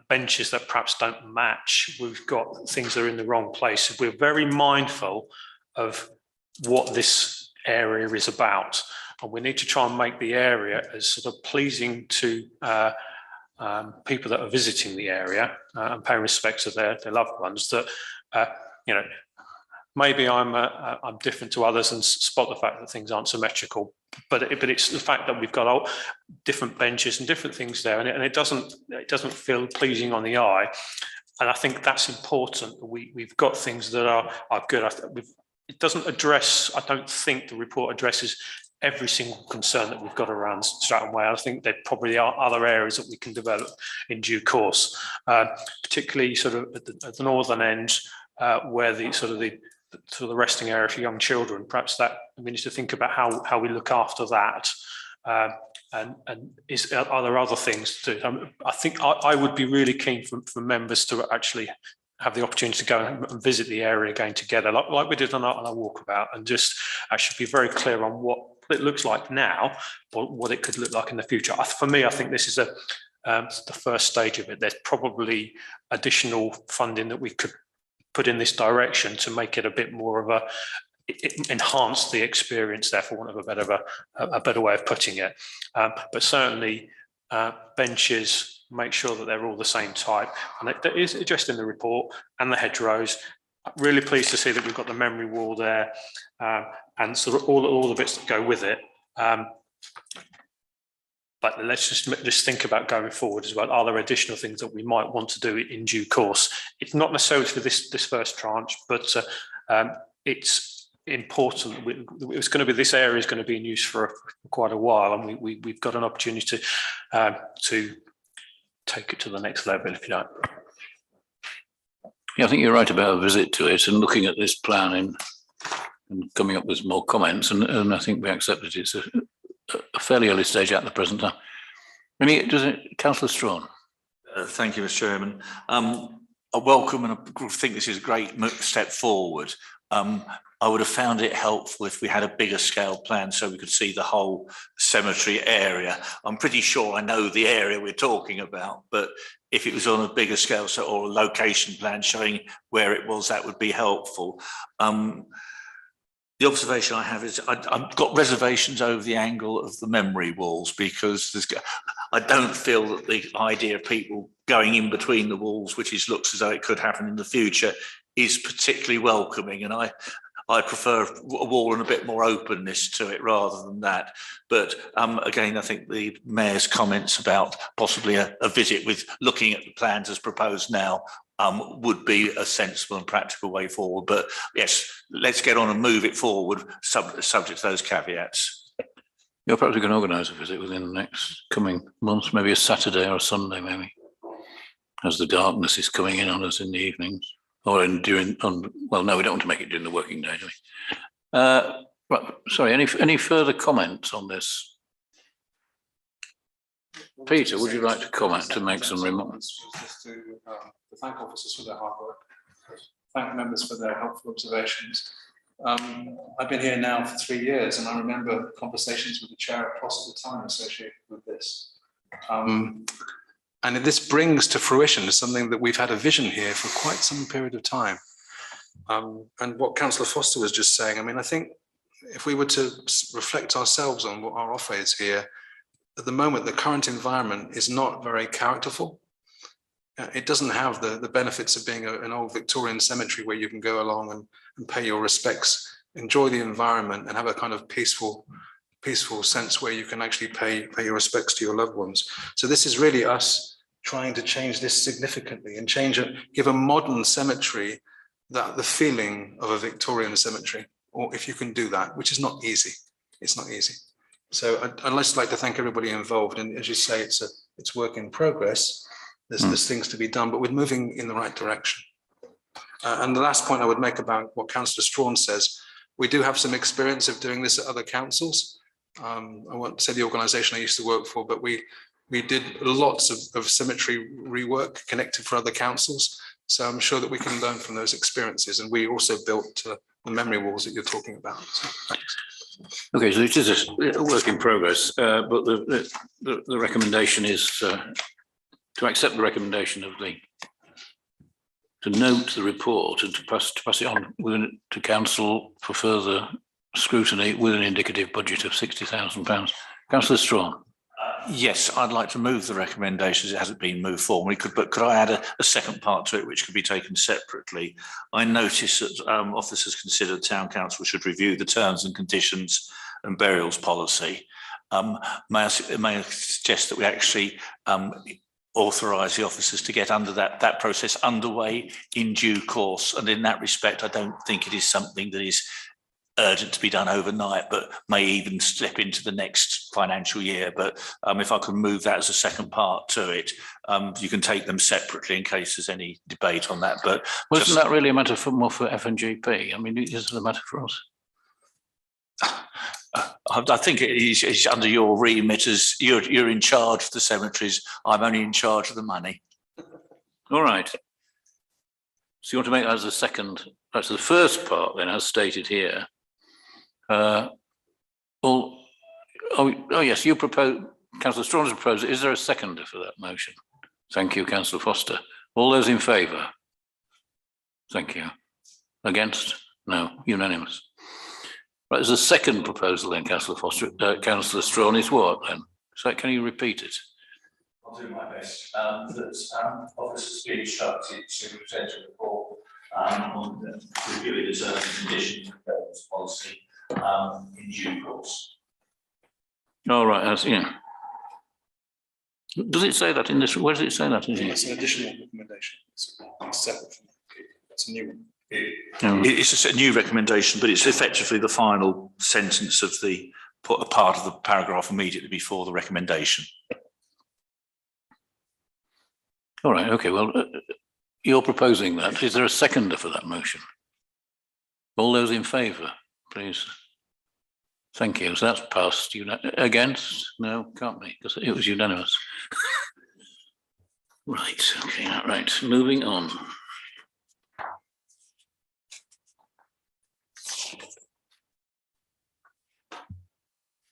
S5: benches that perhaps don't match, we've got things that are in the wrong place. We're very mindful of what this area is about, and we need to try and make the area as sort of pleasing to people that are visiting the area and paying respect to their loved ones, that you know, maybe I'm different to others and spot the fact that things aren't symmetrical, but it's the fact that we've got all different benches and different things there, and it doesn't feel pleasing on the eye. And I think that's important. We've got things that are good. It doesn't address. I don't think the report addresses every single concern that we've got around Stratton Way. I think there probably are other areas that we can develop in due course, particularly sort of at the northern end, where the resting area for young children. Perhaps that we need to think about how we look after that, and are there other things to do? I think I would be really keen for members to actually have the opportunity to go and visit the area again together, like we did on our walkabout, and just actually be very clear on what it looks like now, but what it could look like in the future. For me, I think this is the first stage of it. There's probably additional funding that we could put in this direction to make it a bit more of enhance the experience there, for want of a better way of putting it. But certainly benches, make sure that they're all the same type, and that is addressed in the report, and the hedgerows. I'm really pleased to see that we've got the memory wall there, and sort of all the bits that go with it. But let's just think about going forward as well. Are there additional things that we might want to do in due course? It's not necessarily for this first tranche, but it's important. It's going to be, this area is going to be in use for quite a while, and we've got an opportunity to take it to the next level, if you like.
S1: Yeah, I think you're right about a visit to it and looking at this plan and coming up with more comments, and I think we accept that it's a fairly early stage at the present time. Councillor Strawn.
S3: Thank you, Mr. Chairman. I welcome and I think this is a great step forward. I would have found it helpful if we had a bigger scale plan so we could see the whole cemetery area. I'm pretty sure I know the area we're talking about, but if it was on a bigger scale, or a location plan showing where it was, that would be helpful. The observation I have is I've got reservations over the angle of the memory walls, because I don't feel that the idea of people going in between the walls, which looks as though it could happen in the future, is particularly welcoming. And I prefer a wall and a bit more openness to it rather than that. But again, I think the Mayor's comments about possibly a visit with looking at the plans as proposed now would be a sensible and practical way forward. But yes, let's get on and move it forward, subject to those caveats.
S1: You're probably going to organise a visit within the next coming months, maybe a Saturday or a Sunday, maybe. as the darkness is coming in on us in the evenings, or well, no, we don't want to make it during the working day, do we? Right, sorry, any further comments on this? Peter, would you like to comment, to make some remarks?
S4: Just to thank officers for their hard work, thank members for their helpful observations. I've been here now for 3 years, and I remember conversations with the chair at PLOS at the time associated with this. And this brings to fruition something that we've had a vision here for quite some period of time. And what Councillor Foster was just saying, I mean, I think if we were to reflect ourselves on what our offer is here, at the moment, the current environment is not very characterful. It doesn't have the benefits of being an old Victorian cemetery where you can go along and pay your respects, enjoy the environment, and have a kind of peaceful sense where you can actually pay your respects to your loved ones. So this is really us trying to change this significantly and give a modern cemetery the feeling of a Victorian cemetery, or if you can do that, which is not easy. It's not easy. So I'd just like to thank everybody involved. And as you say, it's work in progress. There's things to be done, but we're moving in the right direction. And the last point I would make about what Councillor Strawn says, we do have some experience of doing this at other councils. I won't say the organisation I used to work for, but we did lots of cemetery rework connected for other councils. So I'm sure that we can learn from those experiences. And we also built the memory walls that you're talking about. So, thanks.
S1: Okay, so it is a work in progress, but the recommendation is to accept the recommendation of to note the report and to pass it on to council for further scrutiny with an indicative budget of £60,000. Councillor Strawn.
S3: Yes, I'd like to move the recommendations. It hasn't been moved formally, but could I add a second part to it, which could be taken separately? I notice that officers consider the town council should review the terms and conditions and burials policy. May I suggest that we actually authorise the officers to get under that process underway in due course? And in that respect, I don't think it is something that is urgent to be done overnight, but may even slip into the next financial year. But if I can move that as a second part to it, you can take them separately in case there's any debate on that. But
S1: isn't that really a matter more for FNGP? I mean, is it a matter for us?
S3: I think it's under your remit, as you're in charge of the cemeteries. I'm only in charge of the money.
S1: All right. So you want to make that as a second? That's the first part, then, as stated here. Yes, you propose. Councillor Strawn has proposed. Is there a seconder for that motion? Thank you, Councillor Foster. All those in favour? Thank you. Against? No. Unanimous. Right, there's a second proposal then, Councillor Foster. Councillor Strawn is what then? So can you repeat it?
S3: I'll do my best. That officers be instructed to present a report on reviewing the terms and conditions of the policy in due course.
S1: All right, Does it say that in this? Where does it say that?
S4: It's an additional recommendation. It's separate from that. It's a new one.
S3: It's a new recommendation, but it's effectively the final sentence of a part of the paragraph immediately before the recommendation.
S1: All right, okay, well, you're proposing that. Is there a seconder for that motion? All those in favour, please. Thank you. So that's passed. Against? No, can't be, because it was unanimous. Right, okay, right, moving on.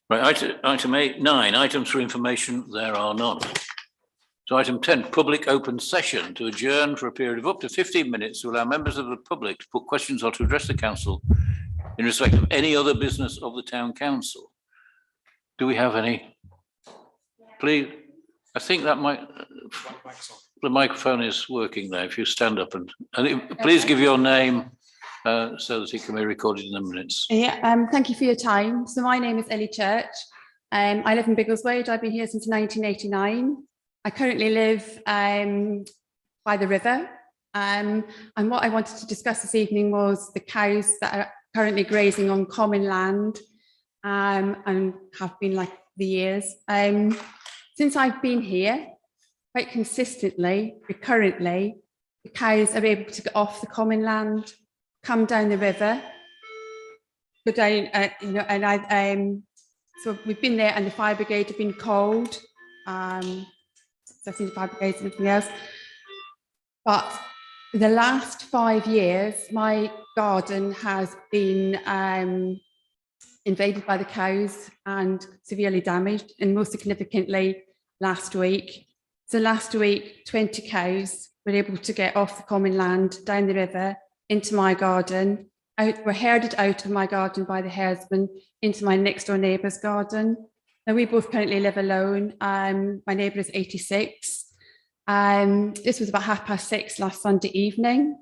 S1: Right, item 9, items for information, there are none. So item 10, public open session to adjourn for a period of up to 15 minutes to allow members of the public to put questions or to address the council in respect of any other business of the town council. Do we have any? Please, I think that the microphone is working there. If you stand up and please give your name so that it can be recorded in the minutes.
S10: Yeah, thank you for your time. So my name is Ellie Church. I live in Biggleswade. I've been here since 1989. I currently live by the river. And what I wanted to discuss this evening was the cows that are currently grazing on common land and have been like the years. Since I've been here, quite consistently, recurrently, the cows are able to get off the common land, come down the river, go down, and so we've been there, and the fire brigade have been called. So I've seen the fire brigade and everything else. But the last 5 years, my garden has been invaded by the cows and severely damaged, and most significantly last week. So last week, 20 cows were able to get off the common land, down the river, into my garden, were herded out of my garden by the herdsman into my next door neighbour's garden. Now, we both currently live alone. My neighbour is 86. This was about 6:30 last Sunday evening.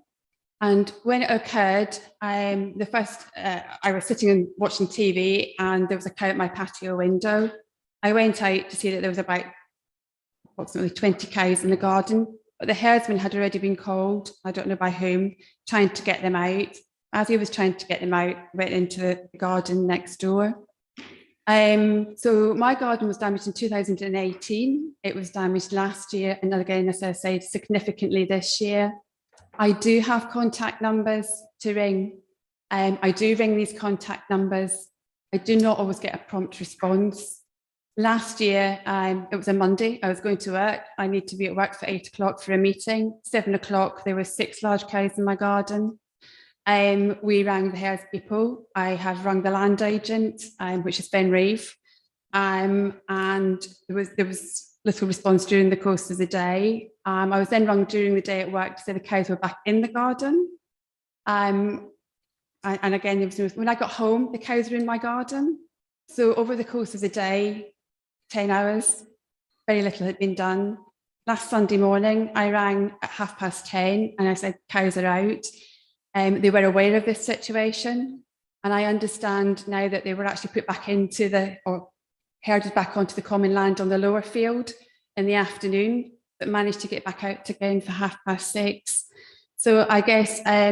S10: And when it occurred, I was sitting and watching TV, and there was a cow at my patio window. I went out to see that there was about approximately 20 cows in the garden, but the herdsman had already been called, I don't know by whom, trying to get them out. As he was trying to get them out, went into the garden next door. So my garden was damaged in 2018. It was damaged last year, and again, as I say, significantly this year. I do have contact numbers to ring. I do ring these contact numbers. I do not always get a prompt response. Last year, it was a Monday. I was going to work. I need to be at work for 8 o'clock for a meeting. 7 o'clock, there were 6 large cows in my garden. We rang the herds people. I have rung the land agent, which is Ben Reeve, and there was little response during the course of the day. I was then rung during the day at work to say the cows were back in the garden. And again, there was when I got home, the cows were in my garden. So over the course of the day, 10 hours, very little had been done. Last Sunday morning, I rang at 10:30 and I said, cows are out. They were aware of this situation, and I understand now that they were actually put back into or herded back onto the common land on the lower field in the afternoon, but managed to get back out again for 6:30. So I guess I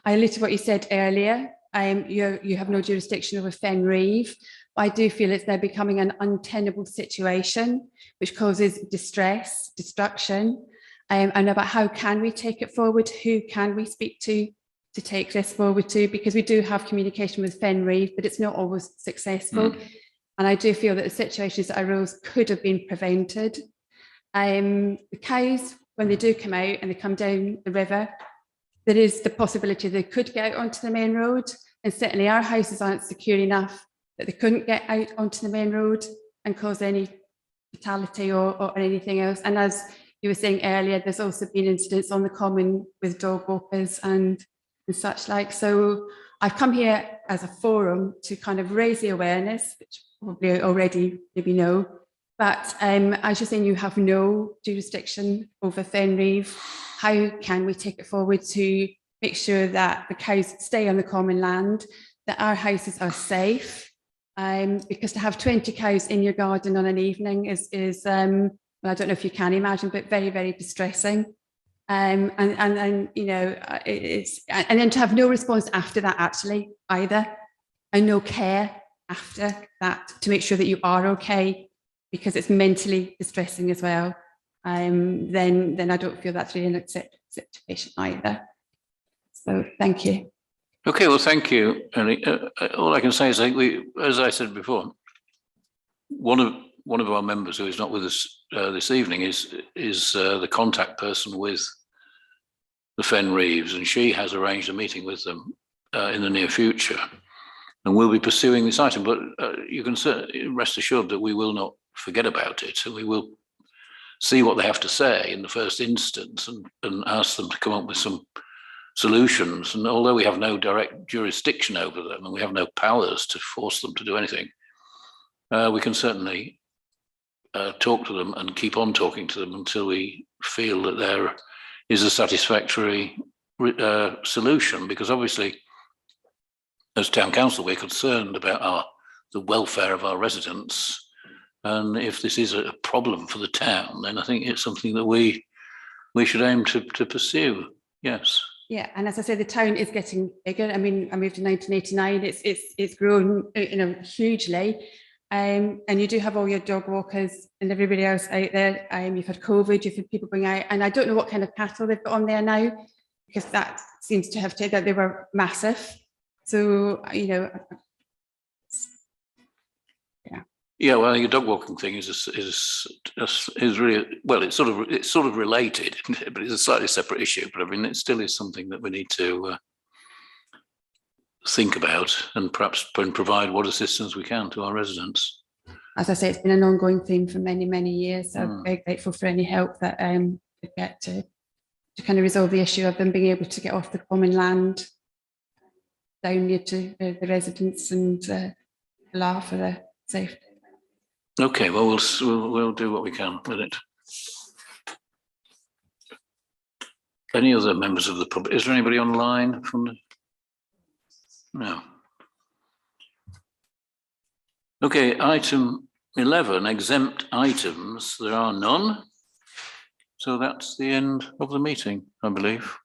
S10: alluded to what you said earlier. You have no jurisdiction over Fen Reeve. I do feel it's now becoming an untenable situation, which causes distress, destruction, and about how can we take it forward? Who can we speak to take this forward to? Because we do have communication with Fen Reeve, but it's not always successful. And I do feel that the situations that arose could have been prevented. The cows, when they do come out and they come down the river, there is the possibility they could get out onto the main road. And certainly our houses aren't secure enough that they couldn't get out onto the main road and cause any fatality or anything else. And as you were saying earlier, there's also been incidents on the common with dog walkers and such like. So I've come here as a forum to kind of raise the awareness, which probably already maybe know, but as you're saying, you have no jurisdiction over Fen Reeve. How can we take it forward to make sure that the cows stay on the common land, that our houses are safe? Because to have 20 cows in your garden on an evening is well, I don't know if you can imagine, but very, very distressing. And you know, and then to have no response after that actually either, and no care after that to make sure that you are okay, because it's mentally distressing as well. Then I don't feel that's really an acceptable situation either. So thank you.
S1: Okay, well, thank you. And all I can say is, I think as I said before, one of our members who is not with us this evening is the contact person with the Fen Reeves, and she has arranged a meeting with them in the near future, and we'll be pursuing this item. But you can rest assured that we will not forget about it, and we will see what they have to say in the first instance and ask them to come up with some solutions. And although we have no direct jurisdiction over them and we have no powers to force them to do anything, we can certainly talk to them and keep on talking to them until we feel that there is a satisfactory solution. Because obviously, as town council, we're concerned about the welfare of our residents. And if this is a problem for the town, then I think it's something that we should aim to pursue. Yes.
S10: Yeah, and as I say, the town is getting bigger. I mean, I moved in 1989. It's grown, you know, hugely. And you do have all your dog walkers and everybody else out there. You've had COVID, you've had people going out, and I don't know what kind of cattle they've got on there now, because that seems to have taken that they were massive. So, you know, yeah.
S1: Yeah, well, your dog walking thing is really, well, it's sort of related, but it's a slightly separate issue. But I mean, it still is something that we need to think about and perhaps provide what assistance we can to our residents.
S10: As I say, it's been an ongoing theme for many, many years. So I'm very grateful for any help that we get to kind of resolve the issue of them being able to get off the common land down near to the residents and allow for their safety.
S1: Okay, well, we'll do what we can with it. Any other members of the public? Is there anybody online from the? No. Okay, item 11, exempt items. There are none. So that's the end of the meeting, I believe.